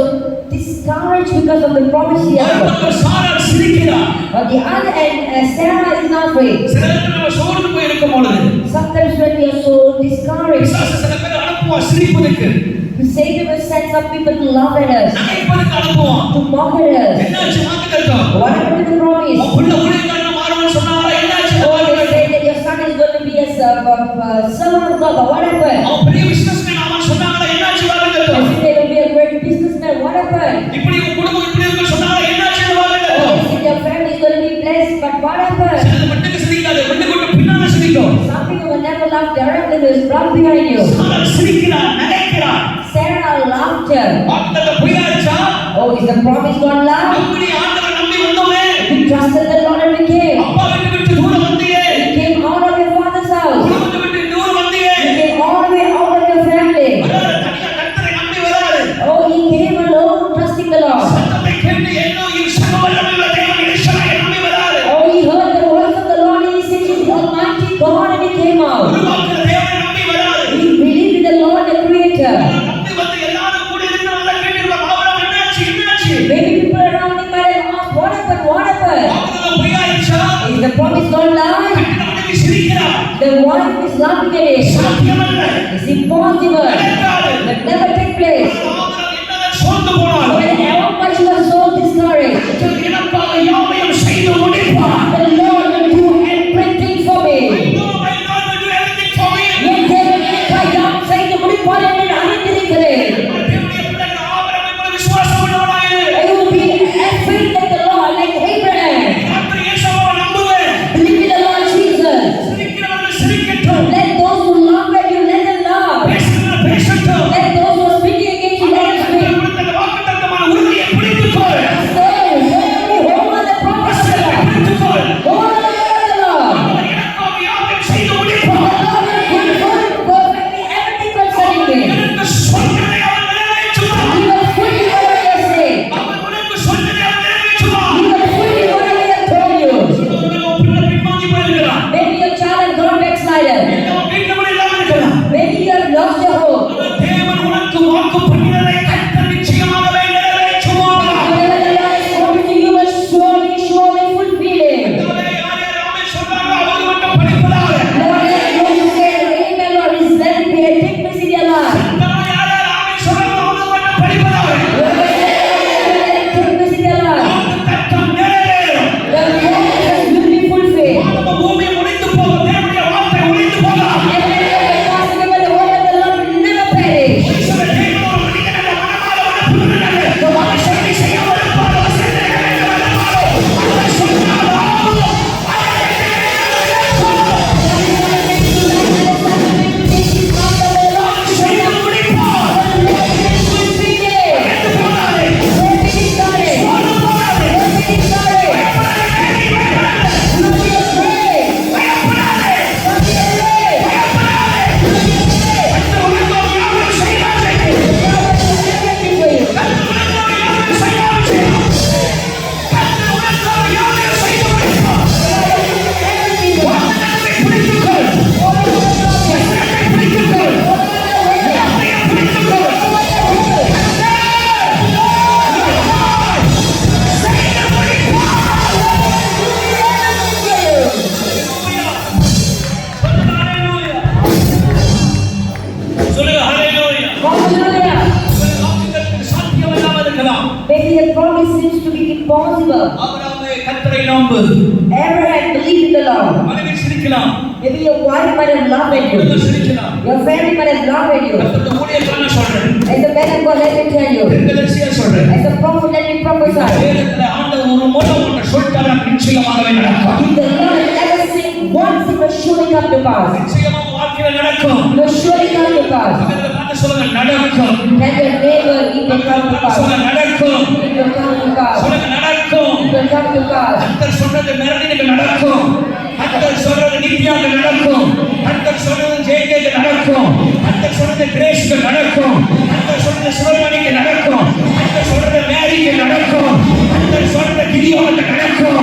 discouraged because of the promise he had ஒரு got. பக்கம் சாரா சிரிக்கிறார். On the other hand, Sarah is not afraid. சில நேரத்துல நம்ம சோர்ந்து போய் இருக்கும் பொழுது Sometimes when we are so discouraged, பிசாசு சில பேர் அனுப்புவான் சிரிப்பதற்கு, Satan will send some people to laugh at us, நகைப்பதற்கு அனுப்புவான். to mock at us. என்னாச்சு வாக்குத்தத்தம்? What happened to the promise? உன் புள்ள ஊழியக்காரனா மாறுவான்னு சொன்னாங்களா? என்னாச்சு அந்த Oh, they வாக்குத்தத்தம்? say that your son is going to be a servant of God, but what happened? அவன் பெரிய பிசினஸ்மேன் ஆவான்னு சொன்னாங்களா? என்னாச்சு They வாக்குத்தத்தம்? say they will be a great businessman, what happened? இப்படி உன் குடும்பம் இப்படி இருக்குன்னு சொன்னாங்களா? என்னாச்சு அந்த Oh, வாக்குத்தத்தம்? they say your family is going to be blessed, but what happened? சிலது மட்டுக்கு சிரிக்காது, மட்டுக்கு பின்னால சிரிக்கும். Some people will never laugh directly, they will laugh behind you. சாரா சிரிக்கிறார், நகைக்கிறார். Sarah laughed her. வாக்குத்தத்தம் பொய்யாச்சா? Oh, is the promise gone loud? அப்படி ஆண்டவரை நம்பி வந்தோமே, We trusted the Lord and we came. அப்பா விட்டு விட்டு தூரம் வந்தியே, You came out of your father's house. குடும்பத்தை விட்டு தூரம் வந்தியே. You came all the way out of your family. வராரு, தனியா கர்த்தரை நம்பி வராரு. Oh, he came alone, trusting the Lord. சத்தத்தை கேட்டு எல்லோரும் சர்வவல்லமையுள்ள தேவன் எலிஷாவை நம்பி வராரு. Oh, he heard the voice of the Lord and he said, "He's the Almighty God," and he came out. உருவாக்குற தேவனை நம்பி வராரு. He believed in the Lord, the Creator. நம்பி வந்து எல்லாரும் கூட இருக்கிறவங்க கேட்டிருப்பாங்க, ஆபிரகாம் என்னாச்சு என்னாச்சு? Maybe people around him might have asked, "What happened? What happened?" வாக்குத்தத்தம் பொய்யாச்சா? Is the promise gone loud? கட்டின மனைவி சிரிக்கிறார். The wife is laughing at it. சாத்தியமல்ல. It's impossible. நடக்காது. That never take place. Abraham என்னதான் சோர்ந்து போனார். When much was so discouraged, எனக்காக யாவையும் செய்து முடிப்பார். the Lord will do everything for me. I know my God will do everything for me. என் தேவன் எனக்காக யாவும் செய்து முடிப்பார் என்று நான் அறிந்திருக்கிறேன். தேவனுடைய பிள்ளைகள் ஆபிரகாமை போல விசுவாசம் உள்ளவனாயிரு. I will be as faith like the Lord, like Abraham. கர்த்தர் இயேசுவை நம்புவேன். Believe in the Lord Jesus. சிரிக்கிறவர்கள் சிரிக்கட்டும். Let those who laugh at you, let them laugh. பேசுகிறவர்கள் பேசட்டும். Let those who are speaking against you, let them கர்த்தர் speak. கொடுத்த அந்த வாக்குத்தத்தமான உறுதியை பிடித்துக்கொள். Hold on the promise of the வசனத்தை Lord. பிடித்துக்கொள். Hold on the word of the Lord. அவர் எனக்காக யாவையும் செய்து The முடிப்பார். Lord will fulfill perfectly everything concerning me. எனக்கு சொன்னதை அவர் நிறைவேற்றுவார். He will fulfill whatever He has said. அவர் உனக்கு சொன்னதை அவர் நிறைவேற்றுவார். He will fulfill whatever He has told you. உன் பிள்ளை பின்வாங்கி போயிருக்கிறான். Maybe your child has gone backslided. உன் வீட்டுல கூட இல்லாம இருக்கலாம். Maybe you have lost your hope. ஆனால் தேவன் உனக்கு வாக்கு பண்ணினதை கர்த்தர் நிச்சயமாகவே நிறைவேற்றுவார். Whatever the Lord has spoken to you will surely fulfill it. யார் யார் ஆமென் சொல்றாங்க அவங்க மட்டும் படிப்பதாக. Lord, let those who say amen, Lord, is let it be a take place in your life. யார் யார் ஆமென் சொல்றாங்க அவங்க மட்டும் படிப்பதாக. Lord, let it take place in your life. வாக்குத்தத்தம் நிறைவேறும். The promises will be fulfilled. வானமும் பூமியும் ஒழிந்து போகும். தேவனுடைய வார்த்தை ஒழிந்து போகாது. Everything that is possible, but the word of the Lord will never perish. சில தேவன் ஒரு மனிதனை மனமாற வளர்ப்புகிறார். அவர் சக்தி செய்ய வளர்ப்பார். அவர் செய்ய வளர்ப்பார். அவர் சொன்னாரோ செய்யும் Maybe the promise seems to be impossible. ஆபிரகாமே கர்த்தரை நம்பு. Abraham believed in the Lord. மனைவி சிரிக்கலாம். Maybe your wife might have laughed at you. குடும்பம் சிரிக்கலாம். Your family might have laughed at you. கர்த்தருடைய ஊழியக்காரன் சொல்றேன். As a man of God, let me tell you. தீர்க்கதரிசியா சொல்றேன். As a prophet, let me prophesy. வேதத்துல ஆண்டவர் ஒரு முறை ஒன்று சொல்லிட்டாரா நிச்சயமாகவே நடக்கும். If the Lord has ever said once, it will surely come to pass. நிச்சயமாக வாழ்க்கையில நடக்கும். It will surely come to pass. பக்கத்துல பார்த்து சொல்லுங்க நடக்கும். Tell your neighbor, it will come to pass. சொல்லுங்க நடக்கும். It will come to pass. சொல்லுங்க நடக்கும். It will come to pass. கர்த்தர் சொல்றது மெரடினுக்கு நடக்கும். கர்த்தர் சொல்றது நித்யாக்கு நடக்கும். கர்த்தர் சொல்றது ஜெயஜெயக்கு நடக்கும். கர்த்தர் சொல்றது கிரேஸ்க்கு நடக்கும். கர்த்தர் சொல்றது சிவமணிக்கு நடக்கும். கர்த்தர் சொல்றது மேரிக்கு நடக்கும். கர்த்தர் சொல்றது கிதியோனுக்கு நடக்கும்.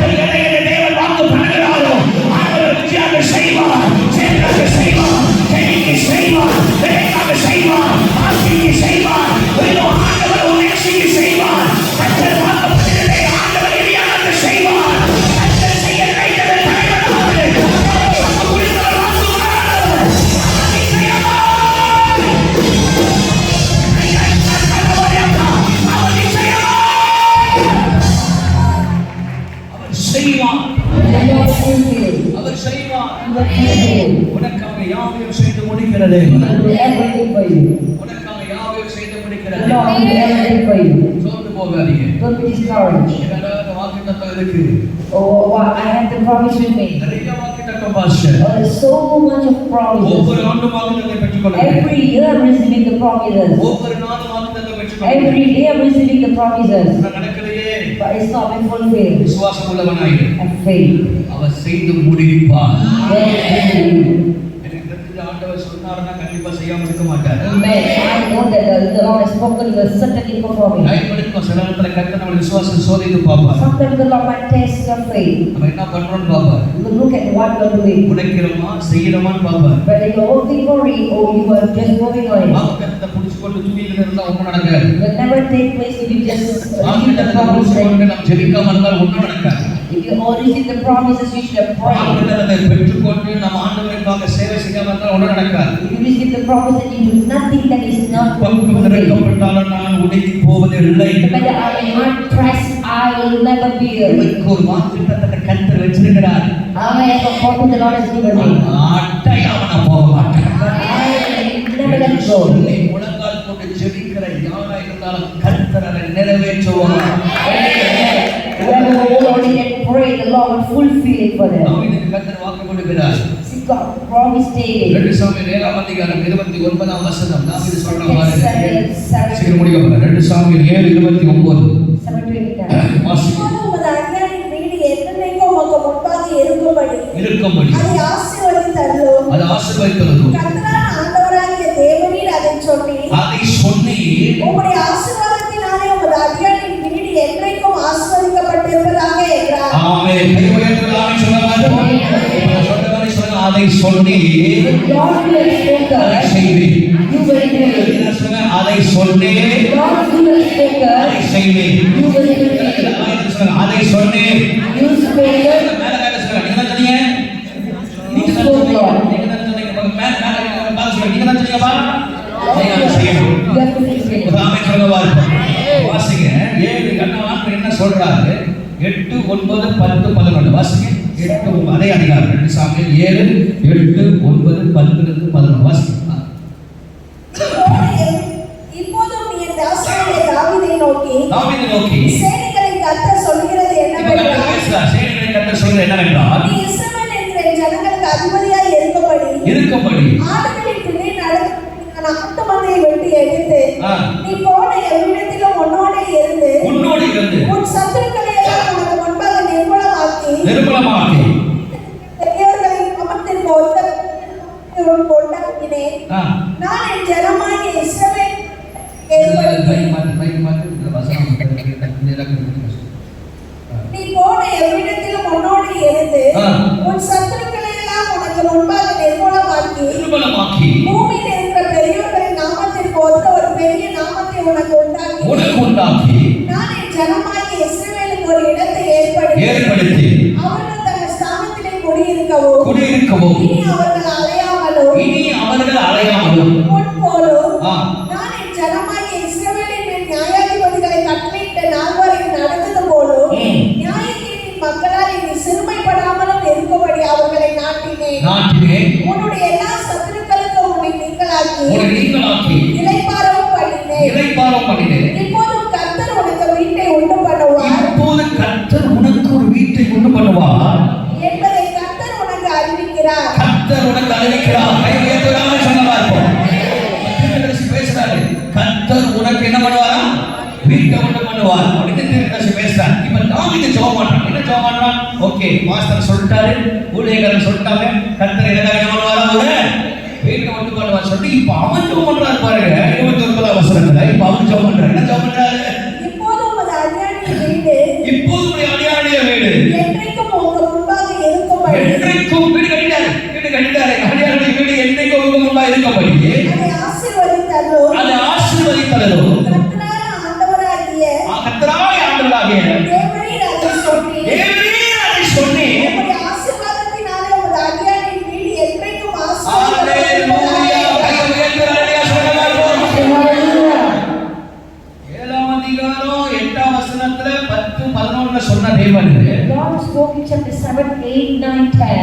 கர்த்தர் எதை தேவன் வாக்கு பண்ணுகிறாரோ ஆண்டவர் நிச்சயமாக செய்வார். சேனாக செய்வார். கேணிக்கு செய்வார். வேலைக்காக செய்வார். ஆசிக்கு செய்வார். வெறும் ஆண்டவர் உன்னை செய்வார். கர்த்தர் வாக்கு பண்ணினதை ஆண்டவர் எளியாக செய்வார். கர்த்தர் செய்ய நினைத்ததை தடைபடாது. குறித்தவர் வாக்கு மாறாதவர். நிச்சயமாக செய்வான். The Lord will do it. அவர் செய்வான். He will do it. உனக்காக யாவையும் செய்து முடிக்கிறது. He will do everything for you. உனக்காக யாவையும் செய்து The முடிக்கிறது. Lord will do everything for you. சோர்ந்து போகாதீங்க. Don't be discouraged. என்னடா வாக்குத்தத்தம் இருக்கு. Oh, wow, I have the promise with me. நிறைய வாக்குத்தத்தம் pastor. Oh, there's so much of promises. ஒவ்வொரு ஆண்டும் வாக்குத்தத்தத்தை பெற்றுக்கொள்ளுங்க. Every year I'm receiving the promises. ஒவ்வொரு நாளும் வாக்குத்தத்தத்தை பெற்றுக்கொள்ளுங்க. Every day I'm receiving the promises. நடக்கலையே. But it's not been fulfilled. விசுவாசம் உள்ளவனாயிரு. Have faith. அவர் செய்து முடிப்பார். Then he will do. எனக்கு தெரிஞ்ச ஆண்டவர் சொன்னாருன்னா கண்டிப்பா செய்யாம இருக்க மாட்டார். Amen. I know that the Lord has spoken, He will certainly perform it. கைப்படுத்தும் சில நேரத்துல கர்த்தர் நம்ம விசுவாசம் சோதித்து பார்ப்பார். Sometimes the Lord might test your faith. நம்ம என்ன பண்றோம்னு பார்ப்பார். You will look at what you are doing. உடைக்கிறோமா செய்யறோமான்னு பார்ப்பார். Whether you are working for it or you are just moving on it. வாக்குத்தத்தத்தை புடிச்சு கொண்டு தூங்கிட்டு இருந்தா ஒண்ணும் நடக்காது. It will never take place if you just receive the வாக்குத்தத்தத்தை புடிச்சு promises. கொண்டு நம்ம ஜெபிக்காம இருந்தால் ஒண்ணும் நடக்காது. If you all receive the promises, you should have prayed. வாக்குத்தத்தத்தை பெற்றுக்கொண்டு நம்ம ஆண்டவருக்காக சேவை செய்யாம இருந்தால் ஒண்ணும் நடக்காது. If you receive the promise and you do nothing, that is not பக்கம் fulfilled. திறக்கப்பட்டாலும் நான் உடைத்து போவதில்லை. No matter I am not pressed, I will never be here. எனக்கு ஒரு வாக்குத்தத்தத்தை கர்த்தர் வச்சிருக்கிறார். I have a promise the Lord has given me. அட்டையாம நான் போக மாட்டேன். But I will never let go. உன்னை முழங்கால் போட்டு ஜெபிக்கிற யாரா இருந்தாலும் கர்த்தர் அதை நிறைவேற்றுவார். Whoever will only get pray, the Lord will fulfill it for them. தாவீதுக்கு கர்த்தர் வாக்கு கொடுக்கிறார். See, God promised David. 2 Samuel 7ஆம் அதிகாரம் 29ஆம் வசனம் தாவீது சொல்ற மாதிரி. சீக்கிரம் Samuel முடிக்க போறேன். 2 சாமுவேல் 7:29 7:29. வாசிங்க. இப்போது உமது அடியாரின் வீடு என்றென்றைக்கும் உமக்கு முன்பாக இருக்கும்படி அதை ஆசீர்வதித்தருளும். அது ஆசீர்வதித்தருளும். கர்த்தரான ஆண்டவராகிய தேவரீர் அதைச் சொன்னீர். அதை சொன்னீர். உம்முடைய ஆசீர்வாதத்தினாலே உமது அடியாரின் வீடு என்றைக்கும் ஆசீர்வதிக்கப்பட்டிருப்பதாக என்றார். ஆமென். கை உயர்த்தி ஆமென் சொல்லுங்க. இப்ப சொல்ற மாதிரி சொல்லுங்க. அதை சொன்னீர். Lord, you have spoken. அதை செய்வீர். You will do it. என்ன சொல்லுங்க? அதை சொன்னீர். Lord, you have spoken. அதை செய்வீர். You will do it. சொல்லுங்க. அதை சொன்னீர். You spoken. மேல கேட்ட சொல்லுங்க. நீங்க தான் சொன்னீங்க. நீங்க தான் சொன்னீங்க. நீங்க தான் சொன்னீங்க. மேல பாருங்க சொல்லுங்க. நீங்க தான் சொன்னீங்கப்பா. நீங்க செய்யணும். You have to fulfill it. ஆமென் சொல்லுங்க பாருங்க. வாசிங்க. 7 கண்ணவான் என்ன சொல்றாரு? 8 9 10 11 வாசிங்க. 8 அதே அதிகாரம் 2 சாமுவேல் 7 8 9 10 11 வாசிங்க. இப்போதும் நீ என் தாசனாகிய தாவீதை நோக்கி தாவீதை நோக்கி சேனைகளின் கர்த்தர் சொல்கிறது இப்ப கர்த்தர் என்னவென்றால், பேசுறார். சேனைகளின் கர்த்தர் சொல்றது என்னவென்றால் நீ இஸ்ரவேல் என்கிற என் ஜனங்களுக்கு அதிபதியாய் இருக்கும்படி ஆடுகளின் பின்னே நடக்க நாட்டு மந்தையை வெட்டி எடுத்து ஆ. நீ போன எவ்விடத்திலும் உன்னோடே இருந்து உன்னோடு இருந்து உன் சத்துருக்களை எல்லாம் உனக்கு முன்பாக நிர்மூலமாக்கி பெரியோர்களை அமர்த்திற்கு ஒத்த கொண்டாக்கினேன். ஆ. நான் என் ஜனமாகிய இஸ்ரவேல் நீ போன எவ்விடத்திலும் உன்னோடு இருந்து ஆ. உன் சத்துருக்களை எல்லாம் உனக்கு முன்பாக நிர்மூலமாக்கி பூமியில் இருக்கிற பெரியோர்களின் நாமத்திற்கு ஒத்த ஒரு பெரிய நாமத்தை உனக்கு உண்டாக்கி நான் என் ஜனமாகிய இஸ்ரவேலுக்கு ஒரு இடத்தை ஏற்படுத்தி அவர்கள் தங்கள் ஸ்தானத்திலே குடியிருக்கவும் இனி அவர்கள் அலையாமலும் முன்போலும் ஆ. நான் என் ஜனமாகிய இஸ்ரவேலின் மேல் நியாயாதிபதிகளை உன்னை நீங்களாக்கி இளைப்பாறவும் பண்ணினேன். இளைப்பாறும் பண்ணினேன். இப்போதும் கர்த்தர் உனக்கு வீட்டை உண்டு பண்ணுவார் இப்போது கர்த்தர் உனக்கு ஒரு வீட்டை உண்டு பண்ணுவார் என்பதை கர்த்தர் உனக்கு அறிவிக்கிறார். கர்த்தர் உனக்கு அறிவிக்கிறார். கை உயர்த்துகிறார் சொன்னதா இருக்கும். தீர்க்கதரிசி பேசுறாரு. கர்த்தர் உனக்கு என்ன பண்ணுவாரா? வீட்டை உண்டு பண்ணுவார் அப்படின்னு தீர்க்கதரிசி பேசுறார். இப்ப தாவீது ஜெபம் பண்றான். என்ன ஜெபம் பண்றான்? ஓகே, மாஸ்டர் சொல்லிட்டாரு, ஊழியக்காரர் சொல்லிட்டாங்க, கர்த்தர் எனக்காக என்ன பண்ணுவாரா? ஒரு வீட்டை உண்டு பண்ணுவார் சொல்லி இப்ப அவன் ஜெபம் பண்றாரு பாருங்க. 29ஆம் வசனத்துல இப்ப அவன் ஜெபம் பண்றாரு. என்ன ஜெபம் பண்றாரு? இப்போது உமது அடியானின் வீடு இப்போது உடைய அடியாருடைய வீடு என்றைக்கும் உங்க முன்பாக இருக்கும்படி என்றைக்கும் வீடு கட்டிட்டாரு. அடியாருடைய வீடு என்றைக்கும் உங்க முன்பாக இருக்கும்படி அதை ஆசீர்வதித்தருளும். அதை ஆசீர்வதித்தருளும். கர்த்தரான ஆண்டவராகிய கர்த்தராகிய ஆண்டவராகிய தேவரீர் அதை சொல்லி தேவரீர் அதை சொல்லி உம்முடைய ஆசீர்வாதத்தினாலே உமது அடியானின் வீடு என்றைக்கும் அல்லேலூயா. கை உயர்த்தி அல்லேலூயா சொல்லுங்கள். Hallelujah. 7ஆம் அதிகாரம் 8ஆம் வசனத்துல 10 11 சொன்ன தேவன் God spoke in chapter 7, 8, 9, 10.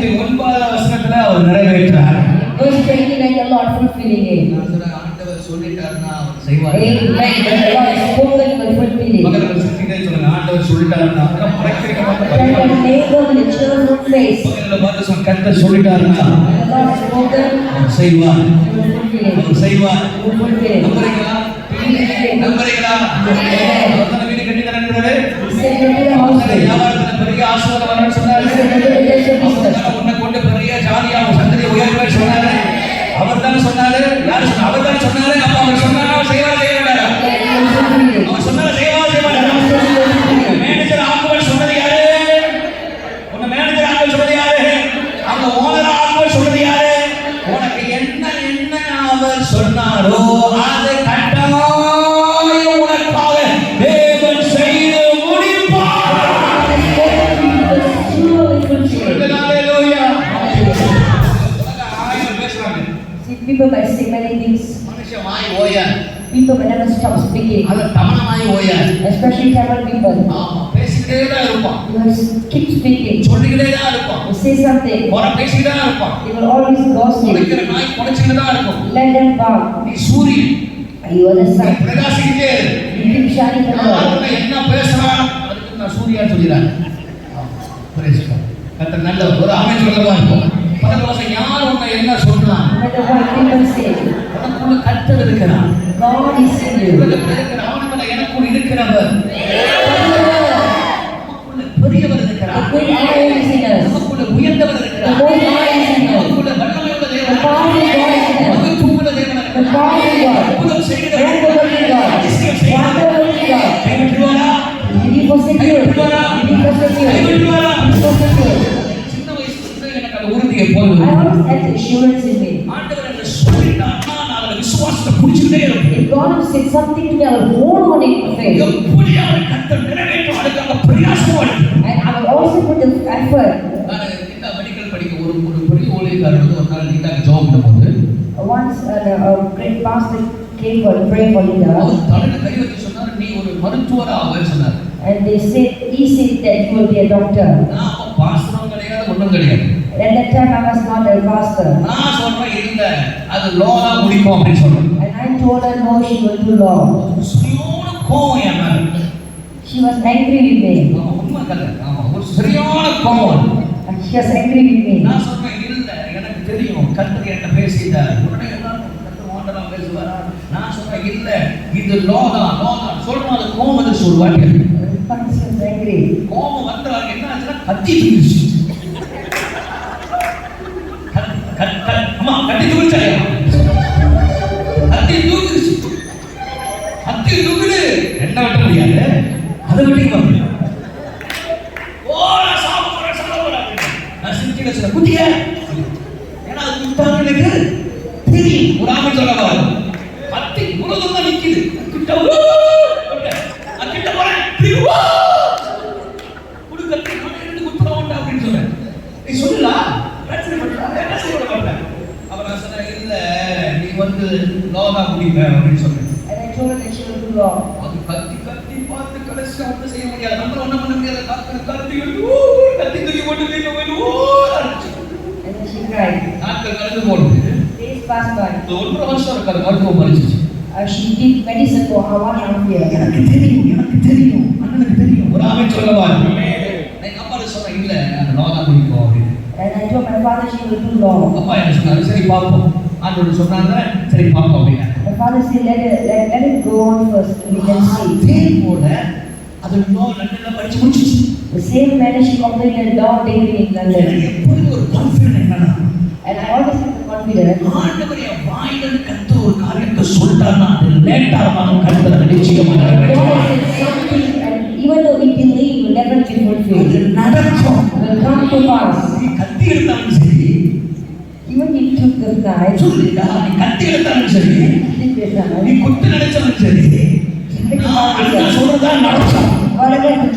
29ஆம் வசனத்துல அவர் நிறைவேற்றார். Verse 29, the Lord fulfilling it. நான் சொல்றேன், ஆண்டவர் சொல்லிட்டாருன்னா அவர் செய்வார். Amen. The Lord has spoken, He will fulfill it. பக்கத்துல சுத்திட்டே சொல்லுங்க, ஆண்டவர் சொல்லிட்டாருன்னா அப்புறம் மறைக்கிறீங்க பார்த்து Tell பயப்படாதீங்க. your neighbor with a cheerful face. பக்கத்துல பார்த்து சொல்லுங்க, கர்த்தர் சொல்லிட்டாருன்னா The Lord has spoken, அவர் செய்வார். He will fulfill it. அவர் செய்வார். He will fulfill it. நம்புறீங்களா? நம்புறீங்களா? அவர் தான் வீடு கட்டி தரேன்றாரு. He said, "Go to the house." அவர்தான் வியாபாரத்துல பெரிய ஆசீர்வாதம் வரணும்னு சொன்னாரு. அவர்தான் உன்னை கொண்டு பெரிய ஜாதியா உன் சந்ததியை உயர்த்துவேன்னு சொன்னாரு. அவர்தான் சொன்னாரு. யாரு சொன்னா? அவர்தான் சொன்னாரு. அப்ப அவர் சொன்னாரா? அவர் செய்வாரா? செய்ய மாட்டாரா? அவர் சொன்னாரா? செய்வாரா? செய்ய மாட்டாரா? மேனேஜர் ஆக்குவல் சொன்னது யாரு? உன்னை மேனேஜர் ஆக்குவல் சொன்னது யாரு? அவங்க ஓனர் ஆக்குவல் சொன்னது யாரு? உனக்கு என்ன என்ன அவர் சொன்னாரோ அது கட்டாயம் உனக்காக தேவன் செய்து முடிப்பார். ஹalleluya. ஆயிரம் பேசுறாங்க. See, people might say many things. மனுஷன் வாய் ஓயா. People will never stop speaking, அது தமிழமாய் ஓயா. especially Tamil people. ஆமா, பேசிக்கிட்டே தான் இருப்பான். They will keep speaking. சொல்லிக்கிட்டே தான் இருப்பான். They say something. போற பேசிக்கிட்டே தான் இருப்பான். They will always gossip. குடிக்கிற நாய் குடிச்சிட்டு தான் இருக்கும். Let them bark. நீ சூரியன். You are the நீ sun. பிரகாசிக்கிட்டே இரு. You keep shining the யார் Lord. உன்னை என்ன பேசுறான் அதுக்கு நான் சூரியன் சொல்லிடுறேன். Praise god. கர்த்தர் நல்லவர். ஒரு ஆமென் சொல்லவா இருக்கும். பரலோகம் யார் உன்னை என்ன சொல்றான்? No matter what people say, உனக்குள்ள கர்த்தர் இருக்கிறான். God is in you. உலகத்தில் இருக்கிற அவனுக்குள்ள எனக்குள் இருக்கிறவர். நமக்குள்ள பெரியவர் The இருக்கிறார். great I am is in us. நமக்குள்ள உயர்ந்தவர் The இருக்கிறார். most high is in us. நமக்குள்ள வல்லமை உள்ள The தேவன். powerful God is in us. மகத்துவமுள்ள தேவன் The இருக்கிறார். powerful God. அற்புதம் செய்கிறவர். Wonderful God. அதிசயம் செய்கிறவர். Wonderful God. கைவிட்டுவாரா? Did He forsake you? Did He forsake you? கைவிட்டுவாரா? Did He forsake you? சின்ன வயசுல எனக்கு அந்த உறுதி எப்போதும் I always had the assurance in me. ஆண்டவர் என்று சொல்லிட்டார்னா நான் அதுல விசுவாசத்தை புடிச்சுக்கிட்டே இருப்பேன். If God has said something to me, I will hold on it in faith. எப்படியாவது கர்த்தர் நிறைவேற்றும் அதுக்காக பிரயாசமா இருப்பேன். And I will also put the effort. நான் இந்த மெடிக்கல் படிக்க ஒரு பெரிய ஊழியக்காரர் வந்து ஒரு நாள் நீட்டாக ஜாப் பண்ணும்போது Once a great pastor came for a prayer for leader, அவர் தலையில கை வச்சு சொன்னார், நீ ஒரு மருத்துவர் ஆவேன்னு சொன்னார். and he said that you will be a doctor. நான் அப்ப பாஸ்டரும் கிடையாது, ஒண்ணும் கிடையாது. At that time, I was not a pastor. நான் சொல்றேன் இல்ல அது லோலா முடிக்கும் அப்படின்னு சொல்றேன். And I told her no, she will do law. சரியான கோவம் என் மேல. She was angry with me. ஆமா, உண்மை கதை. ஆமா, ஒரு சரியான கோவம். And she was angry with me. நான் சொல்றேன் இல்ல எனக்கு தெரியும் கர்த்தர் என்ன பேசிட்டார். உடனே எல்லாரும் கர்த்தர் வாண்டலாம் பேசுவாரா? நான் சொல்றேன் இல்ல இது லோலா சொல்றேன். அது கோவம் வந்து ஒரு வாட்டி But she was angry. கோபம் வந்தவங்க என்ன ஆச்சுன்னா கத்தி தூக்கிடுச்சு. அம்மா கத்தி தூக்கிடுச்சாயா? கத்தி தூக்கிடுச்சு. கத்தி தூக்கிடு. என்ன வெட்ட முடியாது. அதை வெட்டிக்க முடியும். ஓ நான் சாப்பிடுறேன். நான் சிரிச்சுட்டு சொல்ல குட்டிய. ஏன்னா அது குத்தாங்க எனக்கு தெரியும். ஒரு ஆமென் சொல்ல பாரு. கத்தி முழுதும் தான் நிக்குது. கிட்ட கிட்ட போறேன். குடுக்கத்தி நான் இருந்து குத்துறோம்டா அப்படின்னு சொல்றேன். நீ சொல்லலா? பிரச்சனை பண்ணாத. என்ன செய்ய மாட்டேன். அவ நான் சொன்னேன் இல்ல நீ வந்து லோகா முடிப்ப அப்படின்னு சொன்னேன். And I told her that she will do law. அது கத்தி பார்த்து கடைசியா ஒன்றும் செய்ய முடியாது. நம்ம ஒன்றும் பண்ண முடியாது. கத்தி தூக்கி போட்டு வீட்டுல போயிட்டு And then she cried. நாட்கள் கடந்து போடுது. Days passed by. இந்த 1.5 வருஷம் இருக்காது மருத்துவம் படிச்சிச்சு. She did medicine for 1.5 years. எனக்கு தெரியும் அண்ணனுக்கு தெரியும். ஒரு ஆமென் சொல்லவா? நான் அப்பாட்ட சொன்னேன் இல்ல அந்த லா தான் பிடிக்கும் அப்படின்னு. And I told my father she will do law. அப்பா என்ன சொன்னாரு சரி பாப்போம். ஆண்டவர் சொன்னாங்க சரி பாப்போம் அப்படினா. My father said let it go on first we can see. அதே போல அது லா லண்டன்ல படிச்சு முடிச்சிச்சு. The same manner she completed law degree in London. எப்பவும் ஒரு கான்ஃபிடன்ஸ் என்னன்னா And I always have the confidence. ஆண்டவரே வாயிலிருந்து கர்த்தர் ஒரு காரியத்தை சொல்றாருன்னா அது லேட்டா ஆனாலும் கர்த்தர் நிச்சயமா God நிறைவேற்றுவார். said something and even though we believe will never be அது fulfilled. நடக்கும். Will come to pass. நீ கத்தி எடுத்தாலும் சரி Even if you took the knife, சொல்லுடா நீ கத்தி எடுத்தாலும் சரி did the knife, நீ குத்து நினைச்சாலும் சரி நான் சொல்றதா நடக்கும். whatever.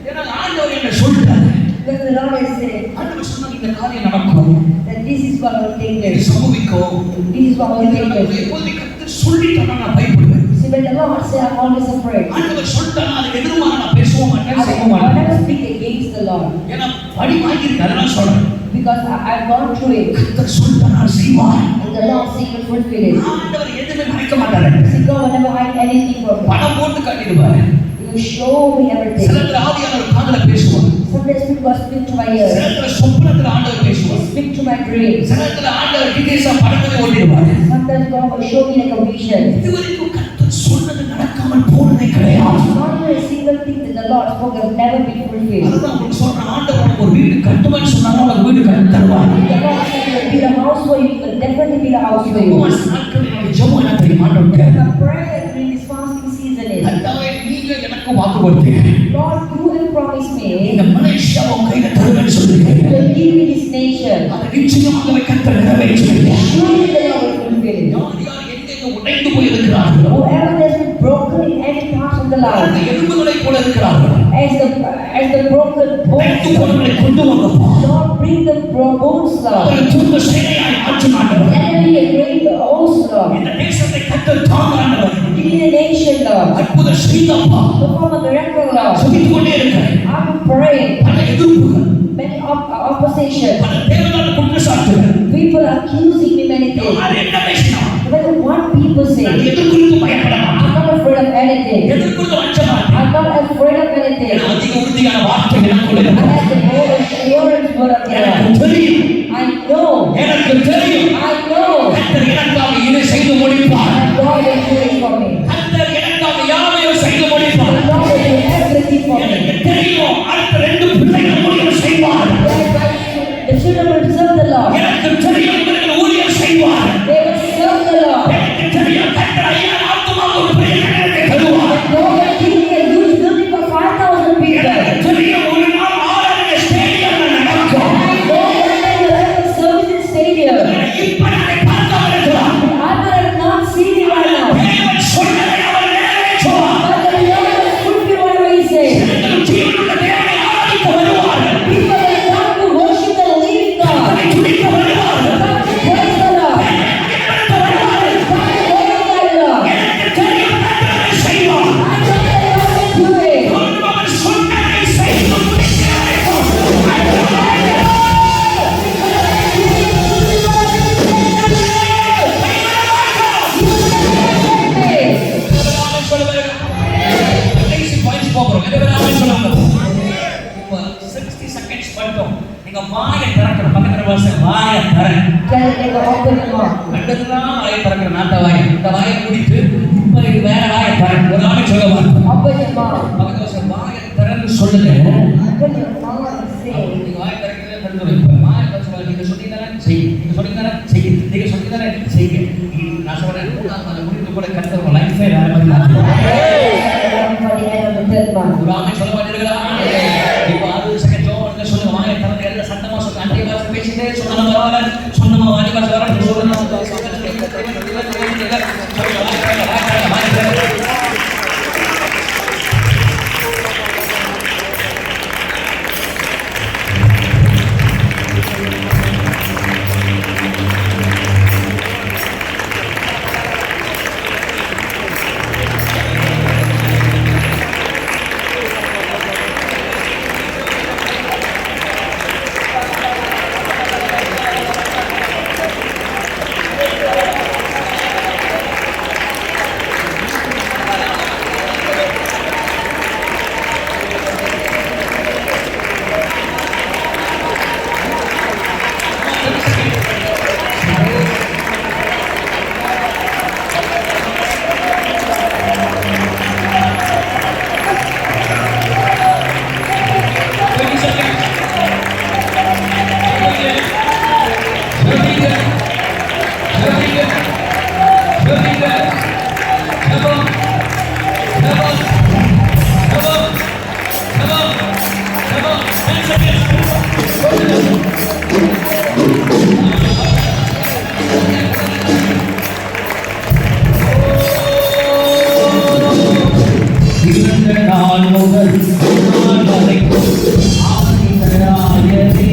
ஏன்னா ஆண்டவர் என்ன சொல்றாரு Because the Lord has said ஆண்டவர் சொன்னா இந்த காரியம் நடக்கும் that this is what will take இது place. சம்பவிக்கும் This is what will take place. எப்போது கர்த்தர் சொல்லிட்டானா நான் பயப்படுவேன். See, when the Lord said, I'm always afraid. ஆண்டவர் சொல்லிட்டானா அதுக்கு எதிர்மா நான் பேசவும் மாட்டேன் I செய்யவும் will மாட்டேன். never speak against the Lord ஏன்னா படி வாங்கியிருக்கு அதெல்லாம் சொல்றேன். because I've gone through it. கர்த்தர் சொல்லிட்டானா செய்வார். And the Lord said, will fulfill it. ஆண்டவர் எதுவுமே மறைக்க மாட்டாரு. See, God will never hide anything from me. பணம் போட்டு காட்டிடுவாரு. He will show me everything. சிலத்துல ஆவியானவர் காதுல பேசுவார். Sometimes people speak to my ears, சிலத்துல சொப்பனத்துல ஆண்டவர் பேசுவார். speak to my dreams. சிலத்துல ஆண்டவர் டீடைல்ஸா படங்களை ஓட்டிடுவார். Sometimes God will show me like a vision. இதுவரைக்கும் கர்த்தர் சொன்னது நடக்காமல் போனதே கிடையாது. Not even a single thing that the Lord spoke has never been fulfilled. அதுதான் உங்களுக்கு சொல்றேன் ஆண்டவர் உனக்கு ஒரு வீடு கட்டுவேன்னு சொன்னாலும் உனக்கு வீடு கட்டி தருவார். The Lord said he will build a house for you, he will definitely build a house for you. உபவாச நாட்களில் என்னுடைய ஜெபம் என்ன தெரியுமா ஆண்டவரே? The prayer during this fasting season is, கர்த்தாவே நீங்க எனக்கு வாக்கு கொடுத்தீங்க. Lord, you have promised இந்த me மலேசியாவை உங்க கையில தருவேன்னு சொல்றீங்க. you will give me this nation. அதை நிச்சயமாகவே கர்த்தர் நிறைவேற்றுவீங்க. Surely the Lord will fulfill it. யார் யார் எங்கெங்க உடைந்து போயிருக்கிறார்களோ Whoever has been broken in any part of the அந்த life, எலும்புகளைப் போல இருக்கிறார்கள். as the broken உடைந்து bones, போனவர்களை கொண்டு வாங்கப்பா. Lord, bring the bones, Lord. அவர்களை திரும்ப சேனையாய் மாற்றும் ஆண்டவர். Let them be a great host, Lord. இந்த தேசத்தை கர்த்தர் தாங்க ஆண்டவர். Give me the nation, Lord. அற்புதம் செய்தப்பா. Perform a miracle, Lord. சொல்லிக் கொண்டே இருக்கிறேன். I'm praying. பல எதிர்ப்புகள், Many opposition. பல தேவையான குற்றச்சாட்டுகள். People are accusing me many things. யார் என்ன பேசினா No matter what people say, நான் எதிர்கொண்டு பயப்பட மாட்டேன். I'm not afraid of anything. எதிர்கொண்டு அஞ்ச மாட்டேன். I'm not afraid of anything. ஏன்னா அதிக உறுதியான வார்த்தை எனக்குள்ள I இருக்கு. have the assurance word of எனக்கு God. தெரியும். I know. எனக்கு தெரியும். I know. கர்த்தர் எனக்காக இதை செய்து முடிப்பார். that God will do it for me. கர்த்தர் எனக்காக யாவையும் செய்து முடிப்பார். The Lord will do everything for me. எனக்கு தெரியும் அடுத்த 2 பிள்ளைகள் ஊழியம் செய்வார். The children will serve the Lord. எனக்கு தெரியும் இவர்கள் ஊழியம் செய்வார். They will serve the Lord. எனக்கு தெரியும் கர்த்தர் ஐயா ஆத்துமா ஒரு பெரிய கட்டடத்தை தருவார். God will give me a huge building for 5,000 people. எனக்கு தெரியும் ஒரு நாள் ஆராதனை ஸ்டேடியம்ல நடக்கும். I know one day you'll have a service in stadium. இப்ப நான் பார்க்காம இருக்கலாம். I might not see it right now. தேவன் சொன்னதை அவர் நிறைவேற்றுவார். But the Lord will fulfill whatever He says. எனக்கு ஜீவனுள்ள தேவனை ஆராதிக்க வருவார். People will come to worship the living God. அதை துதிக்க வருவார். Come to praise the Lord. நடத்த வருவார். Come to glorify the Lord. எனக்கு தெரியும் கர்த்தர் அதை செய்வார். I know that God will do it. அவர் சொன்னதை செய்து முடிக்கிறார். கடைசி பாயிண்ட்ஸ் போறோம். எதுவரை சொல்லுங்க. இப்போ 60 செகண்ட்ஸ் மட்டும் நீங்க வாயை திறக்கணும். பக்கத்துல வாசல் வாயை திற. Tell them to open your mouth. கண்டதுதான் வாயை திறக்கிற நாட்ட வாயை. இந்த வாயை மூடிட்டு இப்போ இது வேற வாயை திற. ஒரு ஆளை சொல்லுவா. Open your mouth. பக்கத்துல வாசல் வாயை திறன்னு சொல்லுங்க. Open your mouth and say. நீங்க வாயை திறக்கிறதே திறந்து இப்போ வாயை திறச்சு நீங்க சொன்னீங்கன்னா செய். நீங்க சொன்னீங்கன்னா செய். நீங்க சொன்னீங்கன்னா செய்யுங்க. நான் சொல்றேன் மூணாவது முடிந்து கூட கர்த்தர் உங்க லைஃபே வேற மாதிரி மாத்துவார். For the end of the third month. ஒரு ஆமை சொல்ல மாட்டீங்களா? இப்போ 60 செகண்ட் ஜோன் சொல்லுங்க. வாயை திறந்து எல்லாம் சத்தமா சொல்லுங்க. அன்றைய பாஷை பேசிட்டே சொன்னமா பரவாயில்ல. சொன்னமா வாய் பாஷை வர சொல்லுங்க. செய்யுங்க. ஜெபம், ஜெபம், ஜெபம், ஜெபம், ஜெபம். இந்த நாள் முதல் நாள் வரைக்கும் ஆதிதராயனே.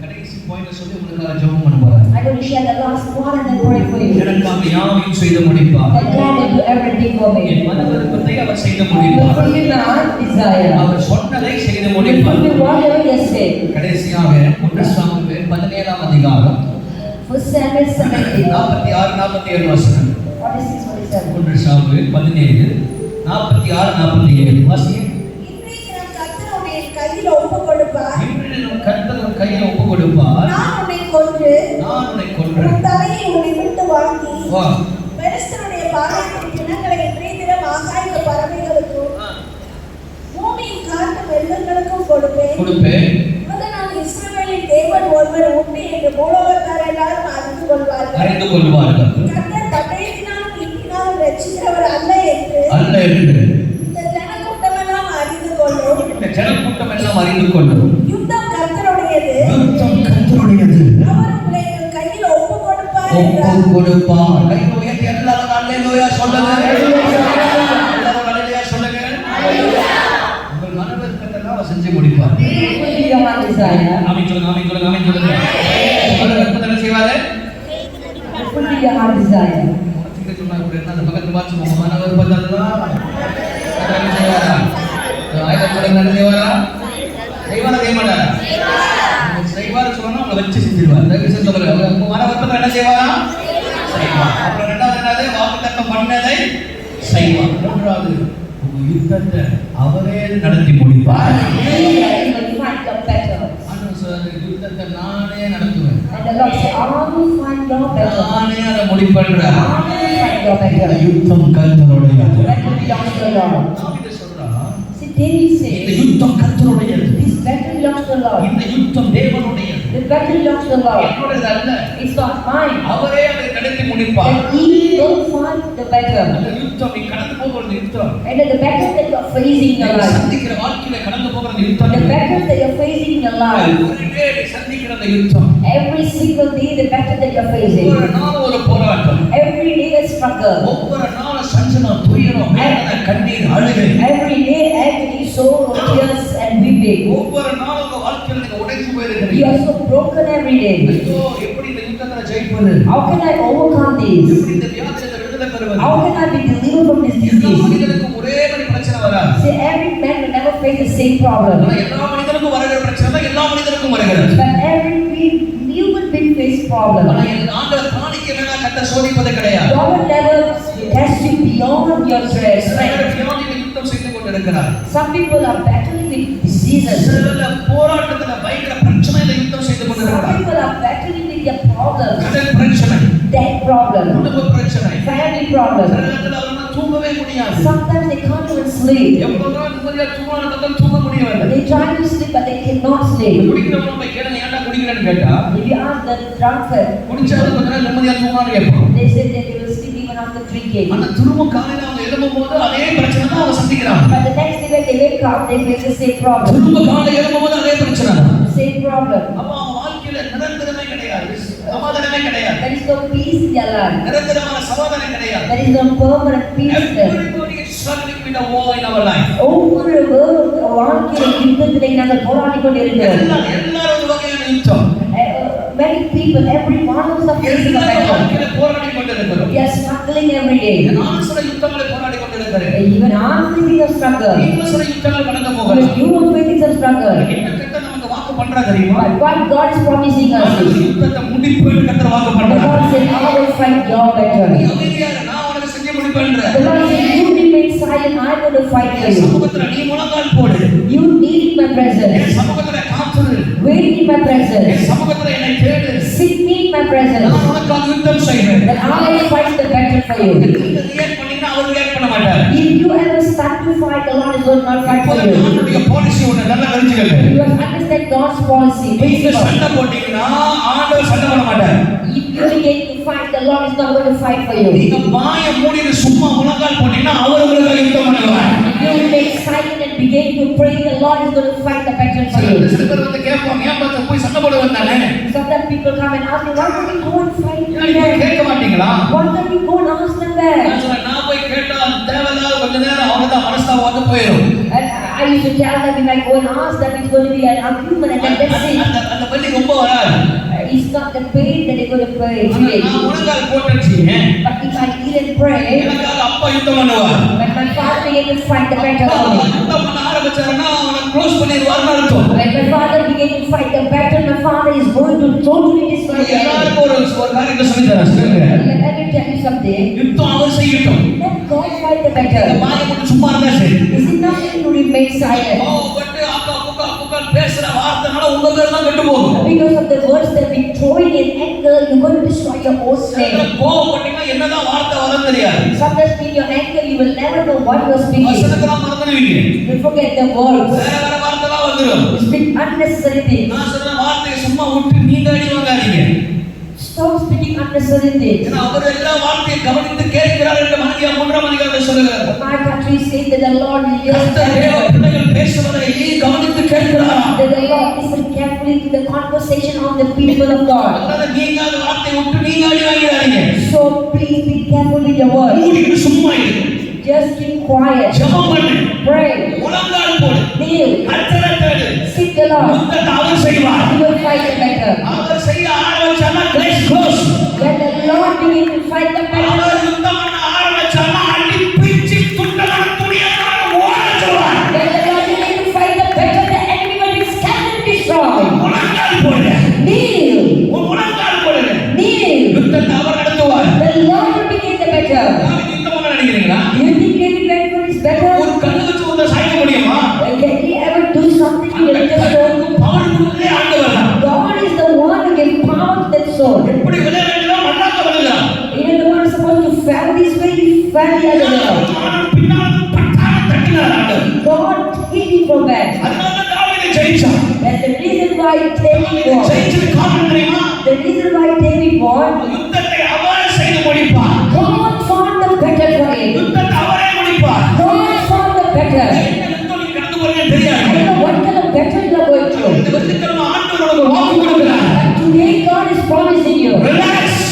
கடைசி பாயிண்ட் சொல்லி உங்களுக்கு ஜெபம் பண்ண போறேன். I'm going to share the last one and then pray for you. எனக்காக யாவையும் செய்து முடிப்பார். And God will do everything for me. என் மன விருப்பத்தை அவர் செய்து He will முடிப்பார். fulfill my heart desire. அவர் சொன்னதை செய்து He will முடிப்பார். fulfill whatever He has said. கடைசியாக 1 சாமுவேல் 17ஆம் அதிகாரம் 1 Samuel 17, 46 47 வசனம். 46, 47. 1 சாமுவேல் 17 46 47 வாசிங்க. இன்றைக்கு நான் கர்த்தர் உன்னை என் கையில் ஒப்புக் கொடுப்பார். இன்று நம் கர்த்தர் உன் கையில் ஒப்புக் கொடுப்பார். நான் உன்னை கொன்று நான் உன்னை கொன்று உன் தலையை உன்னை விட்டு வாங்கி வா. பெலிஸ்தருடைய பாளையத்தின் பிணங்களை இன்றைய தினம் ஆகாய பறவைகளுக்கும் பூமியின் காட்டு மிருகங்களுக்கும் கொடுப்பேன். அதனால் இஸ்ரவேலின் தேவன் ஒருவர் உண்டு என்று பூலோகத்தார் எல்லாரும் அறிந்து கொள்வார்கள். கர்த்தர் பட்டயத்தினாலும் ஈட்டினாலும் ரட்சிக்கிறவர் அல்ல என்று இந்த ஜனக்கூட்டமெல்லாம் அறிந்து கொள்ளும். யுத்தம் கர்த்தருடையது. அவர் உங்களை எங்கள் கையில் ஒப்புக் கொடுப்பார் என்றார். கையை உயர்த்தி எல்லாரும் அல்லேலூயா சொல்லுங்க. எல்லாரும் அல்லேலூயா சொல்லுங்க. உங்கள் மன விருப்பத்தை அவர் செஞ்சு முடிப்பார். Fulfill your heart desire. ஆமென் சொல்லுங்க, ஆமென் சொல்லுங்க, ஆமென் சொல்லுங்க. அவர் விருப்பத்தை என்ன செய்வாரு? Fulfill your heart desire. உனக்கு சொன்னா கூட என்ன அந்த பக்கத்து பார்த்து உங்க மன விருப்பத்தை எல்லாம் என்ன செய்வாரா? ஆயுதம் கூட என்ன செய்வாரா? செய்வாரா செய்ய மாட்டாரா? செய்வாரு சொன்னா உங்களை வச்சு செஞ்சிருவார். தயவு செஞ்சு சொல்லுங்க. உங்க மன விருப்பத்தை என்ன செய்வாரா? செய்வார். அப்புறம் ரெண்டாவது என்னது? வாக்குத்தத்தம் பண்ணதை செய்வார். மூன்றாவது உங்க யுத்தத்தை அவரே நடத்தி முடிப்பார். He will fight your battles. ஆண்டவர் சொல்றாரு, யுத்தத்தை நானே நடத்துவேன். And the Lord said, I will fight your battles. நானே அதை முடிப்பேன்றார். I will fight your இந்த battles. யுத்தம் கர்த்தருடையது. Battle belongs to the Lord. தாவீது சொல்றான், See, David இந்த says, யுத்தம் கர்த்தருடையது. this battle belongs to the Lord. இந்த யுத்தம் தேவனுடையது. The battle belongs to the Lord. என்னுடையது அல்ல. It's not mine. அவரே அதை நடத்தி முடிப்பார். And He will fight the battle. அந்த யுத்தம் நீ கடந்து போகிற யுத்தம், And the battle that you are facing in your நீ life, சந்திக்கிற வாழ்க்கையில கடந்து போகிற யுத்தம், the battle that you are facing in your life, ஒவ்வொரு நீ சந்திக்கிற அந்த யுத்தம், every single day, the battle that you are facing, ஒவ்வொரு நாளும் ஒரு போராட்டம், every day a struggle, ஒவ்வொரு நாளும் சஞ்சலம், துயரம், வேதனை, கண்ணீர், அழுகை, every day agony, sorrow, tears, and weeping. ஒவ்வொரு நாளும் உங்க வாழ்க்கையில நீங்க உடைஞ்சு You போயிருக்கிறீங்க. are so broken every day. ஐயோ, எப்படி இந்த யுத்தத்துல ஜெயிப்பது? How can I overcome this? எப்படி இந்த வியாதியில விடுதலை பெறுவது? How can I be delivered from this எல்லா disease? மனிதனுக்கும் ஒரே மாதிரி பிரச்சனை வராது. See, every man will never face the same problem. ஆனா எல்லா மனிதனுக்கும் வருகிற பிரச்சனை தான் எல்லா மனிதனுக்கும் வருகிறது. But every human being face problem. ஆனா என் ஆண்டவர் காணிக்க வேணா கட்ட சோதிப்பது கிடையாது. God never tests you beyond your strength. வியாதியில யுத்தம் செய்து கொண்டிருக்கிறார். Some people are battling with diseases. சிலர் போராட்டத்துல பயங்கர பிரச்சனையில யுத்தம் செய்து செய்து Some கொண்டிருக்கிறார்கள். people are battling with their problems, கடன் பிரச்சனை, debt problem, குடும்ப பிரச்சனை, family சில problem. நேரத்துல அவர்களால் தூங்கவே முடியாது. Sometimes they can't even sleep. எவ்வளவு நாள் நிம்மதியா தூங்கலாம்னு பார்த்தாலும் தூங்க முடியவில்லை. They try to sleep but they cannot sleep. குடிக்கிறவங்க போய் கேளுங்க, ஏன்டா குடிக்கிறேன்னு கேட்டா, If you ask the drunkard, குடிச்சாலும் கொஞ்ச நேரம் நிம்மதியா தூங்கலாம்னு கேட்பான். they say that they will sleep even after drinking. ஆனா திரும்ப காலையில அவங்க எழும்பும் போது அதே பிரச்சனை தான் அவங்க சந்திக்கிறாங்க. But the next day when they wake up, they face the same problem. திரும்ப காலையில எழும்பும் போது அதே பிரச்சனை தான். Same problem. அப்ப அவங்க வாழ்க்கையில நிரந்தரமே கிடையாது, சமாதானமே கிடையாது, There is no peace in their life. நிரந்தரமான சமாதானம் கிடையாது. There is no permanent peace there. Everybody is struggling with a war in our life. ஒவ்வொரு வாழ்க்கையில யுத்தத்திலே நாங்கள் போராடி கொண்டிருக்கிறோம். எல்லாரும் ஒரு வகையான யுத்தம். Many people, every one of us are facing a எல்லாரும் battle. வாழ்க்கையில போராடி கொண்டிருக்கிறோம். We are struggling every day. நான் சில யுத்தங்களை போராடி கொண்டிருக்கிறேன். Even I'm facing a struggle. நீங்களும் சில யுத்தங்கள் கடந்து Even போகலாம். you are facing a struggle. என்ன கர்த்தர் நமக்கு வாக்கு பண்றா தெரியுமா? But what God is promising us நான் is, யுத்தத்தை முடிப்பேன்னு கர்த்தர் வாக்கு the பண்றார். Lord said, I will fight your நீ battle. அமைதியா இரு, நான் உனக்கு செஞ்சு முடிப்பேன்ற. The Lord said, you remain silent, I'm going to fight for you. சமூகத்துல நீ முழங்கால் போடு. You need my presence. என் சமூகத்துல காத்துரு. Wait in my N presence. சமூகத்துல என்னை தேடு. Seek me in my presence. நான் உனக்காக யுத்தம் செய்வேன். Then I will fight the battle for you. நீங்க ரியாக்ட் பண்ணீங்கன்னா அவர் ரியாக்ட் பண்ண மாட்டார். If you ever start to fight, the Lord is going to not fight for இப்போது you. ஆண்டவருடைய பாலிசி ஒண்ணு நல்லா தெரிஞ்சுக்கங்க. You must understand God's policy. நீங்க principle. சண்டை போட்டீங்கன்னா ஆண்டவர் சண்டை பண்ண மாட்டார். If you begin to fight, the Lord is not going to fight for you. நீங்க வாயை மூடிட்டு சும்மா முழங்கால் போட்டீங்கன்னா அவர் உங்களுக்காக யுத்தம் பண்ணுவார். If you remain silent and begin to pray, the Lord is going to fight the battle for you. சில பேர் வந்து கேட்பாங்க, ஏன் பார்த்தா போய் சண்டை போட வந்தானே? Sometimes people come and ask me, why don't you go and fight ஏன் நீங்க them? கேட்க மாட்டீங்களா? Why don't you go and ask them நான் there? சொல்றேன், நான் போய் கேட்டா தேவையில்லாத கொஞ்ச நேரம் அவ்வளவுதான் மனஸ்தாபம் வந்து போயிடும். And I used to tell them, if I go and ask them, it's going to be an argument and then that's it. அந்த வலி ரொம்ப வராது. It's not the pain that they're going to pray. நான் முழங்கால் போட்டுச்சு, But if I kneel and pray, எனக்காக அப்பா யுத்தம் பண்ணுவார். when my father began to fight the battle for me, யுத்தம் பண்ண ஆரம்பிச்சாருன்னா அவனை க்ளோஸ் பண்ணிடுவார்னு அர்த்தம். when my father began to fight the battle, my father is going to totally destroy the enemy. எல்லாருக்கும் ஒரு காரியத்தை சொல்லி தரேன், சொல்லுங்க. Let me tell you something. யுத்தம் அவர் செய்யட்டும். Let God fight the இந்த battle. வாயை மட்டும் சும்மா இருந்தா சரி. Is it nothing to remain silent? கோவப்பட்டு அக்கா புக்கா பேசுற வார்த்தைனால உங்க பேர் தான் கெட்டு போகும். Because of the words that we throwing in anger, you're going to destroy your own name. கோவப்பட்டீங்கன்னா என்னதான் வார்த்தை வரும் தெரியாது. Sometimes in your anger, you will never know what you're speaking. வசனத்தெல்லாம் மறந்துடுவீங்க. You forget the words. வேற வார்த்தைலாம் வந்துடும். You speak unnecessary things. நான் சொல்ற வார்த்தையை சும்மா விட்டு நீங்க அடி வாங்காதீங்க. Stop speaking unnecessary things. ஏன்னா அவர் எல்லா வார்த்தையை கவனித்து கேட்கிறார் என்று மனதியா 3ஆம் அதிகாரத்தில் சொல்லுகிறார். My country says that the Lord hears கர்த்தர் தேவ பிள்ளைகள் பேசுவதை கவனித்து கேட்கிறார். that the Lord listen carefully to the conversation of the people of God. அதனால நீங்க அந்த வார்த்தையை விட்டு நீங்க அடி வாங்காதீங்க. So please be careful with your words. மூடிட்டு சும்மா இரு. Just keep quiet. ஜெபம் பண்ணு. Pray. முழங்கால் போடு. Kneel. கர்த்தரை தேடு. Seek the Lord. யுத்தத்தை அவர் செய்வார். He will fight the battle. அவர் செய்ய ஆரம்பிச்சானா grace close. When the Lord begin to fight the battle, அவர் யுத்தம் பண்ண ஆரம்பிச்சானா அடி பிச்சு துண்டமான துணியமான ஓடச்சுவார். when the Lord begin to fight the battle, the enemy will be scattered and destroyed. முழங்கால் போடு. Kneel. முழங்கால் போடு. Kneel. யுத்தத்தை அவர் நடத்துவார். The Lord will begin the battle. நான் யுத்தம் பண்ண நினைக்கிறீங்களா? Do you think David went for his battle? ஒரு கண்ணு வச்சு ஒன்றை சாய்க்க முடியுமா? Can he ever do something to the little stone? Power கொடுத்ததே ஆண்டவர் தான். God is the one who gives power to that sword. எப்படி விளைய வேண்டியதோ மண்ணாக்க விளையாடுறான். You know the one supposed to fall this way, he fell the other way. ஆண்டவர் பின்னால் பட்டான தட்டினார் ஆண்டவர். God hit him from back. அதனால தான் தாவீது ஜெயிச்சான். That's the reason why David won. ஜெயிச்சது காரணம் தெரியுமா? The reason why David won, யுத்தத்தை அவர் செய்து முடிப்பார். God fought the battle for him. யுத்தத்தை அவரே முடிப்பார். God fought the battle. என்ன யுத்தம் நீ கடந்து போறீங்கன்னு I தெரியாது. don't know what kind of battle you are going through. இந்த வெற்றிக்கிழமை ஆண்டவர் ஒரு வாக்கு கொடுக்கிறார். But today God is promising you. Relax.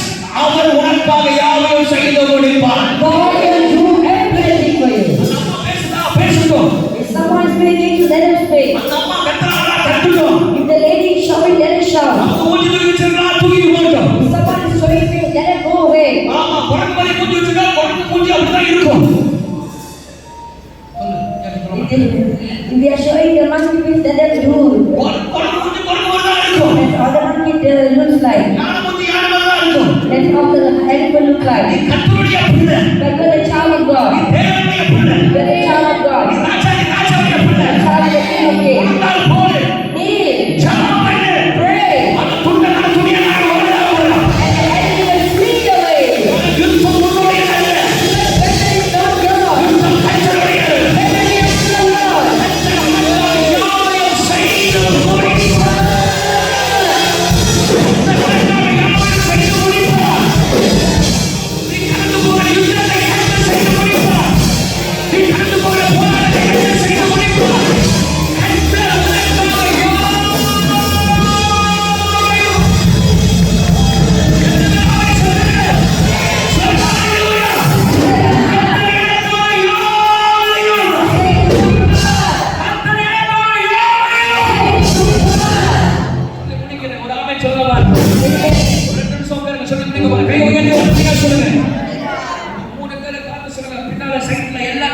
அவர் உனக்காக யாவையும் செய்து முடிப்பார். God will do everything for you. நம்ம பேசுதா பேசட்டும். If someone is speaking, let him speak. அந்த அம்மா கத்துறாங்களா கத்துட்டோம். If the lady is shouting, let her shout. அவங்க மூஞ்சி தூக்கி வச்சிருக்கா தூக்கி போட்டோம். If someone is showing me, let her go away. ஆமா குரங்கு மாதிரி மூஞ்சி வச்சிருக்கா குரங்கு மூஞ்சி அப்படிதான் இருக்கும். If they are showing the monkey face, let them do. குரங்கு மூஞ்சி குரங்கு மாதிரி தான் இருக்கும். That's how the monkey looks like. யானை மூஞ்சி யானை மாதிரி தான் இருக்கும். That's how the elephant looks நீ like. கர்த்தருடைய பிள்ளை. But you're the child of நீ God. தேவனுடைய பிள்ளை. You're the child of God. நீ ராஜாவுடைய பிள்ளை. The child of the King of Kings. உன்னால் போடு. Kneel. ஜெபம் பண்ணு. Pray.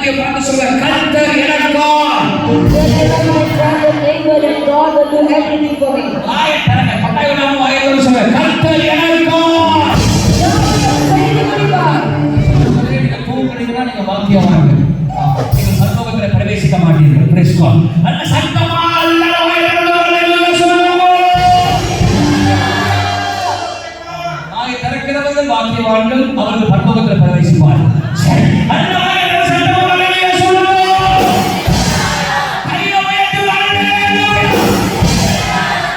பக்கத்திய பார்த்து சொல்ற கர்த்தர் எனக்காய். the neighbor and God will do everything for me. வாயை திறங்க, பட்டாய் விடாம வாயை திறந்து சொல்ற கர்த்தர் எனக்காய். நீங்க தூங்குறீங்கன்னா நீங்க பாக்கியவான்கள். நீங்க பரலோகத்துல பிரவேசிக்க மாட்டீர்கள். Praise God. அந்த சத்தமா எல்லாரும் வாயை திறந்து ஹalleluya சொல்லுங்க. வாயை திறக்கிறவர்கள் பாக்கியவான்கள், அவர்கள் பரலோகத்துல பிரவேசிப்பார்கள். சரி, அந்த வாயை திறந்து சத்தமா ஹalleluya சொல்லுங்க. கையை உயர்த்தி ஹalleluya.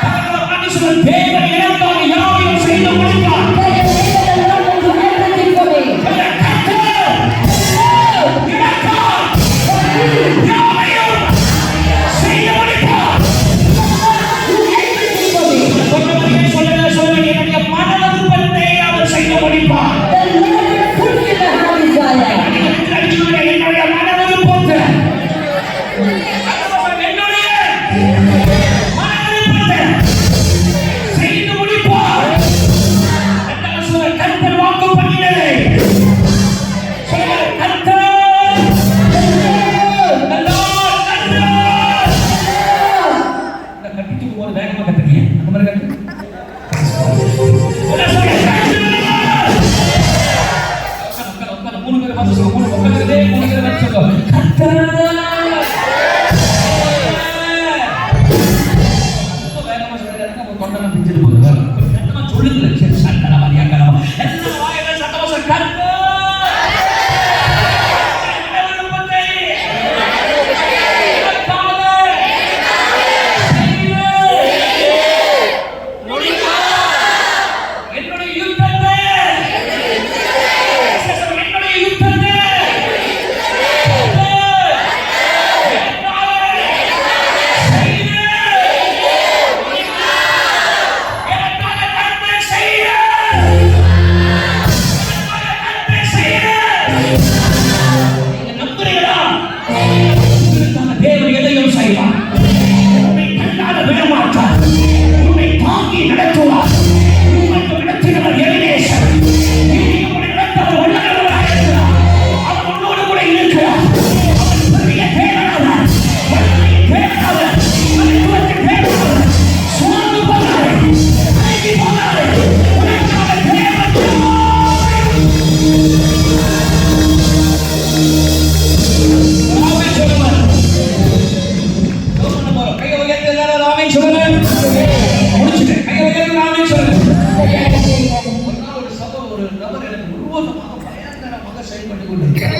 பரலோக மனுஷன் தேவன் எனக்காக யாவையும் செய்து முடிப்பார்.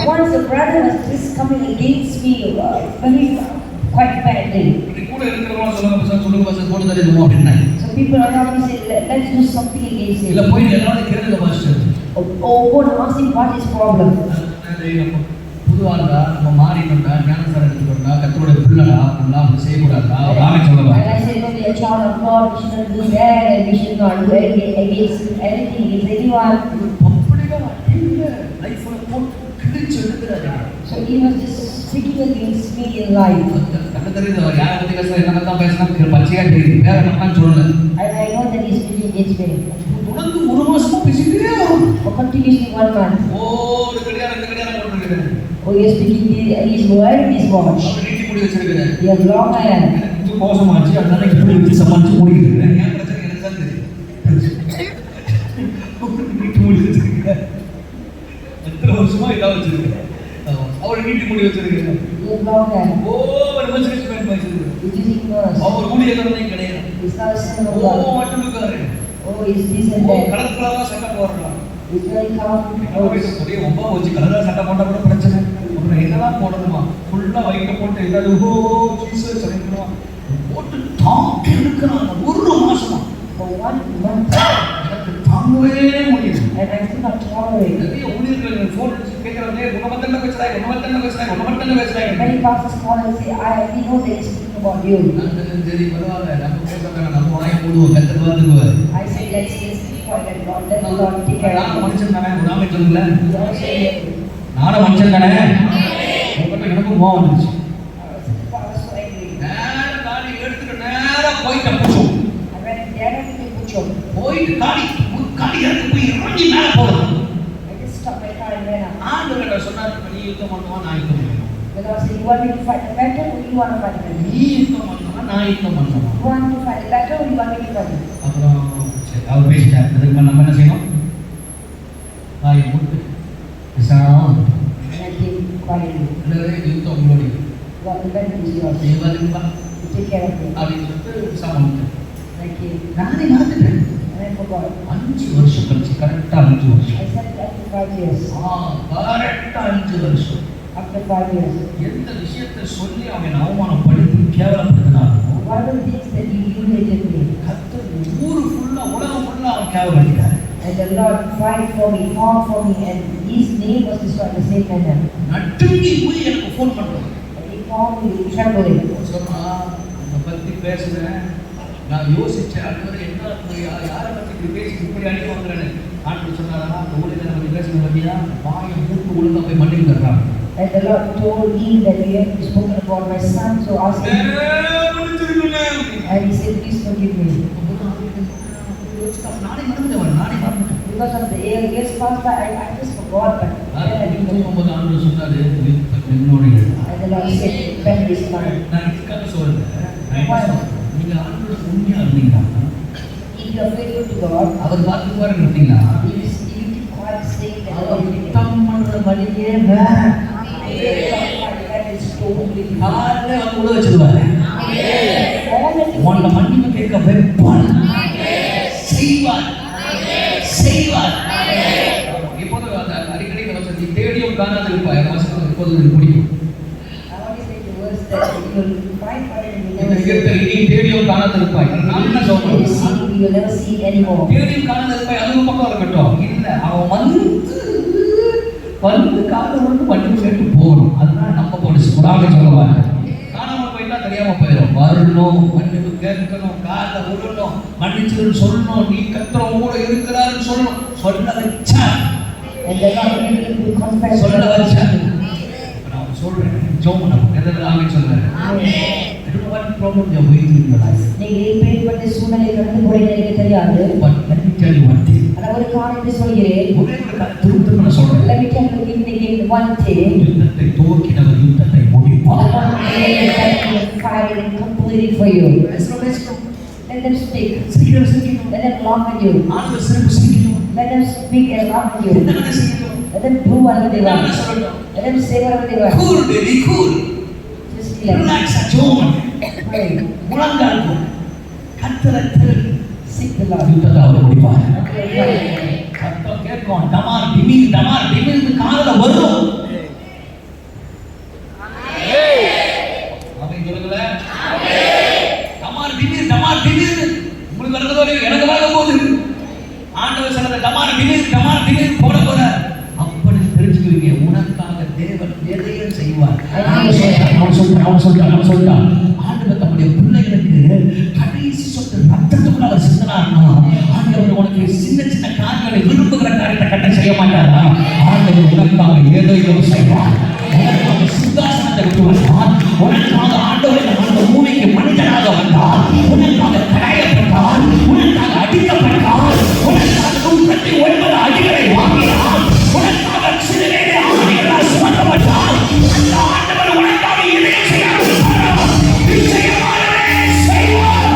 Once a brother was just coming against me very quite badly. So people around me said, let's do something against him. Oh, go and ask him what his problem. புதுவாளா நம்ம மாறிட்டோம்டா ஞானசாரம் எடுத்துட்டோம்டா கர்த்தருடைய பிள்ளைடா நம்ம அப்படி செய்யக்கூடாதா நாமே சொல்லுவா. And I said, no, we are a child of God, we shouldn't do that, and we should not do anything against anything, against anyone. So he was just speaking against me in life. கண்ணு தெரியுது அவர் யாரை பத்தி பேசுறாரு என்ன தான் பேசினா பச்சையா தெரியுது வேற என்னன்னு சொல்லல. And I know that he is speaking against me. தொடர்ந்து ஒரு மாசமா பேசிட்டே வரும். For continuously 1 month. ஓ ஒரு கடியாரம் போட்டுருக்காரு. Oh, he is speaking his word, his watch. அவர் நீட்டி முடி வச்சிருக்காரு. He has long hair. இது மோசமாச்சு அதனால இப்படி வச்சு சமாளிச்சு ஓடிட்டு இருக்கேன். ஏன் பிரச்சனை எனக்கு தான் தெரியும். நீட்டி முடி வச்சிருக்காரு. எத்தனை வருஷமா இதா வச்சிருக்காரு. அவர் நீட்டி முடி வச்சிருக்காரு. He has long hair. ஓ ஒரு மனுஷன் ஸ்பெண்ட் பண்ணிருக்காரு. It is ignorance. அவர் ஊழியக்காரனே கிடையாது. He is not a son of O God. மட்டும் இருக்காரு. Oh, he is this and oh that. Colour கலரா சட்டை போடுறான். He is very calm. ஒரே ரொம்ப வச்சு கலரா சட்டை போட்டா கூட பிரச்சனை. அப்புறம் என்னதான் போடணுமா ஃபுல்லா வைக்க போட்டு ஏதாவது ஓ ஜீசஸ் சொல்லிடுவான் போட்டு தாக்கி எடுக்கிறான் ஒரு மாசமா. For 1 month. எனக்கு தாங்கவே முடியல. And I could not tolerate. நிறைய ஊழியர்கள் ஃபோன் அடிச்சு கேட்கறாங்க உணவத்தன்ன பேசுறாங்க. Many pastors call and say, we know they are speaking about you. சரி பரவாயில்ல நம்ம பேச வேணாம் நம்ம வாயை மூடுவோம் கர்த்தர் பார்த்துக்குவார். I say, let's keep quiet and let the Lord take care of நான் us. மனுஷன் தானே உதாரணம் சொல்லுங்களேன். He also said, நானும் மனுஷன் தானே உங்களுக்கு எனக்கும் கோவம் வந்துச்சு. Father so angry. நேரா காடி எடுத்துட்டு நேரா போயிட்டு புடிச்சோம். I went directly to Puchom. போயிட்டு காடி இறங்கி போய் இறங்கி மேலே போகணும். I just stopped my ஆண்டவர் சொன்னார், நீ யுத்தம் பண்ணுவா, நான் யுத்தம் பண்ணுவேன். The Lord said, you want me to fight the battle or you want to fight the battle? நீ யுத்தம் பண்ணுவா, நான் யுத்தம் பண்ணுவேன். You want to fight the battle or you want me to fight it? அப்புறம் சரி, அவர் பேசிட்டார். அதுக்கு மேல நம்ம என்ன செய்யணும்? வாயை மூட்டு பேசாம And I came quietly. யுத்தம் உங்களுடைய God, the battle is yours. செய்வாருப்பா You take care of it. அப்படின்னு சொல்லிட்டு சாமி And I came. நானே மறந்துட்டேன். And I forgot. 5 வருஷம் கழிச்சு, கரெக்டா 5 வருஷம். I said after 5 years. கரெக்டா 5 வருஷம். After 5 years. எந்த விஷயத்தை சொல்லி அவன் அவமானப்படுத்தி கேவலப்படுத்தினாலும் One of the things that you humiliated me. கர்த்தர் ஊரு ஃபுல்லா, உலகம் ஃபுல்லா அவன் கேவலப்படுத்திட்டார். And the Lord fight for me, fought for me, and his name was destroyed the same manner. நட்டுங்கி போய் எனக்கு ஃபோன் பண்றான். And he found me trembling. சொன்னா, உன்னை பத்தி பேசுறேன், நான் யோசிச்சேன், ஆண்டவரே என்ன யாரை பத்தி இப்படி பேசி இப்படி அடி வாங்குறேன்னு. ஆண்டவர் சொன்னாரா, அந்த ஊழியரை நம்ம பேசுறது பத்தியா வாயை மூட்டு ஒழுங்கா போய் மன்னிப்பு தர்றான். And the Lord told me that we have spoken about my son, so ask him. And he said, please forgive me. நானே மறந்துட்டேன். Because of the years passed by, I just forgot, but then I didn't know. ஆண்டவர் சொன்னாரு, என்னுடைய And the Lord said, battle is mine. நான் இதுக்காக சொல்றேன், நீங்க ஆண்டவர் உண்மையா இருந்தீங்கன்னா, If you are faithful to God, அவர் பார்த்துக்குவாரு இருந்தீங்கன்னா, if you keep quiet saying that our God will யுத்தம் பண்ற வழியே that is totally காலையில வந்து உள்ள வச்சிருவாரு. உன்னை மன்னிப்பு கேட்க வைப்பார், செய்வார், செய்வார். இப்போது அடிக்கடி வசதி தேடியும் காணாது இருப்பாய். வசனம் இப்போது முடியும். I want to say the words that you will find out and you இந்த never இயற்கை நீ தேடியும் காணாது இருப்பாய். நான் என்ன சொல்றேன்? you will never see it anymore. தேடியும் காணாது இருப்பாய். அது ஒரு பக்கம் இருக்கட்டும். இல்ல, அவன் வந்து காலை வந்து மன்னிப்பு கேட்டு போகணும். அதுதான் நம்ம போலீஸ் முறாக சொல்லுவாங்க. காணாம போயிட்டா தெரியாம போயிடும். வரணும், மன்னிப்பு கேட்கணும், காலை விடணும், மன்னிச்சுன்னு சொல்லணும், நீ கர்த்தர் கூட இருக்கிறாருன்னு சொல்லணும். சொல்ல வச்சா And the Lord will make you confess. சொல்ல வச்சா நான் சொல்றேன், ஜெபம் பண்ணணும். எதனால ஆமென் சொல்றேன்? I don't know what problem you are going through in your life. நீங்க எப்பேற்பட்ட சூழ்நிலை கடந்து போறீங்க எனக்கு தெரியாது. But let me tell you one thing. ஆனா ஒரு காரியத்தை சொல்கிறேன். ஒரே ஒரு காரியத்தை திரும்ப நான் சொல்றேன். Let me tell you again one thing. யுத்தத்தை துவக்கினவர் யுத்தத்தை முடிப்பார். Fight and complete it for you. Let them speak. Let them laugh at you. ஆண்டவர் சிறப்பு செய்யணும். Let them speak and laugh at you. என்ன செய்யணும்? Let them do whatever they want. என்ன சொல்லணும்? Let them say whatever they want. Cool baby, cool. Just relax. Relax, ஜெபம். Pray. முழங்கால் போ. கர்த்தரை தேடு. Seek the Lord. யுத்தத்தை அவர் முடிப்பார். Okay. கர்த்தர் கேட்கும், டமார் டிமில் காதுல வரும். ஆமென் சொல்லுங்களே. டமார் டிமில் உங்களுக்கு வரதோ எனக்கு வர போகுது. ஆண்டவர் சொல்ற டமார் டிமில் போட போற. அப்படி தெரிஞ்சுக்குவீங்க, உனக்காக தேவன் எதையும் செய்வார். அவன் சொல்றான் ஆண்டவர் தம்முடைய பிள்ளைகளுக்கு கடைசி சொட்டு ரத்தத்துக்குள்ள அவர் சிந்தனார்னா, ஆண்டவர் உனக்கு சின்ன சின்ன காரியங்களை விரும்புகிற காரியத்தை கட்ட செய்ய மாட்டாரா? ஆண்டவர் உனக்காக எதையும் செய்வார். உனக்காக சிங்காசனத்தை விட்டு வருவார். உனக்காக ஆண்டவர் அந்த பூமிக்கு மனிதனாக வந்தார். உனக்காக கடாயப்பட்டார், உனக்காக அடிக்கப்பட்டார், உனக்காக 109 அடிகளை வாங்கினார், உனக்காக சிலுவையிலே ஆணிகளால் சுமத்தப்பட்டார். அந்த ஆண்டவர் உனக்காக எதையும் செய்யாமல் நிச்சயமாகவே செய்வார்.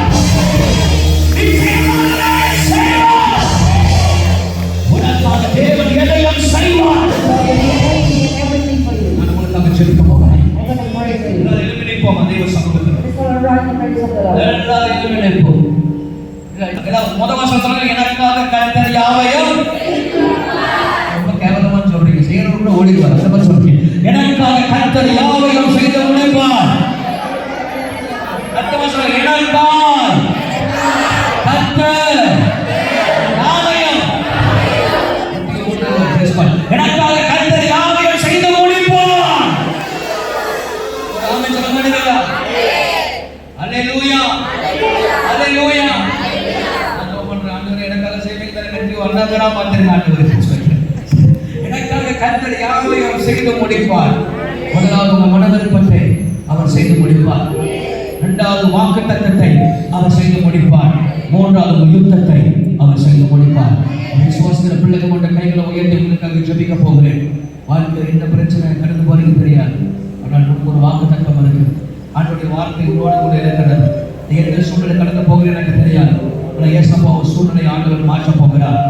நிச்சயமாகவே செய்வார். உனக்காக தேவன் எதையும் செய்வார். Everything for you. நான் உனக்காக ஜெபிக்க போகிறேன். I'm going to pray for you. எல்லாரும் எழும்பி நிற்போம் தேவ சமூகத்தில். Let's all arise and praise the Lord. எல்லாரும் எழும்பி நிற்போம். முதல் வசனம் சொல்லுங்க, எனக்காக கர்த்தர் யாவையும் ரொம்ப கேவலமா சொல்றீங்க, செய்யறவங்க ஓடிடுவார். அந்த மாதிரி சொல்றீங்க, எனக்காக கர்த்தர் யாவையும் செய்து முடிப்பார். அர்த்தமா சொல்லுங்க, எனக்காக கர்த்தர் யாவையும், எனக்காக கர்த்தர் யாவையும் செய்து முடிப்பார். ஆமென் சொல்ல முடியுதா? அல்லேலூயா, அல்லேலூயா. எனக்காக கர்த்தர் யாவையும் செய்து முடிப்பார். முதலாவது உங்கள் மன விருப்பத்தை அவர் செய்து முடிப்பார். இரண்டாவது வாக்குத்தத்தத்தை அவர் செய்து முடிப்பார். மூன்றாவது யுத்தத்தை அவர் செய்து முடிப்பார். விசுவாசிக்கிற பிள்ளைகள் கொண்ட கைகளை உயர்த்தி உங்களுக்காக ஜெபிக்க போகிறேன். வாழ்க்கையில் என்ன பிரச்சனை கடந்து போறீங்க தெரியாது. ஆனால் உங்களுக்கு ஒரு வாக்கு தக்கம் இருக்கு. ஆண்டவருடைய வார்த்தை உங்களோடு கூட இருக்கிறது. நீ எந்த சூழ்நிலை கடந்து போகிறேன் எனக்கு தெரியாது. ஆனால் ஏசப்பா ஒரு சூழ்நிலை ஆண்டவர் மாற்ற போகிறார்.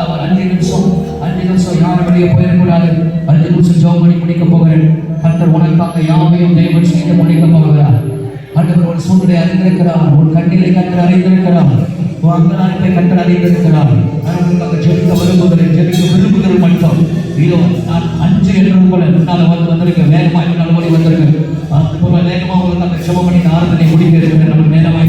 அவர் 5 நிமிஷம் யாரும் வெளியே போயிடக்கூடாது. 5 நிமிஷம் ஜெபம் பண்ணி முடிக்க போகிறேன். கர்த்தர் உனக்காக யாவையும் தெய்வம் செய்து முடிக்க போகிறார். ஆண்டவர் ஒரு சூழ்நிலை அறிந்திருக்கிறார். ஒரு கண்ணிலை கர்த்தர் அறிந்திருக்கிறார். ஒரு அங்கலாய்ப்பை கர்த்தர் அறிந்திருக்கிறார். ஆண்டவருக்காக ஜெபிக்க விரும்புகிற மட்டும் இதோ நான் 5 என்று போல முன்னால் வந்திருக்கேன். வேகமாக முன்னால் ஓடி வந்திருக்கேன். அது போல வேகமாக உங்களுக்கு அந்த ஜெபம் பண்ணி ஆராதனை முடிக்க இருக்கிறேன். நம்ம நேரமாக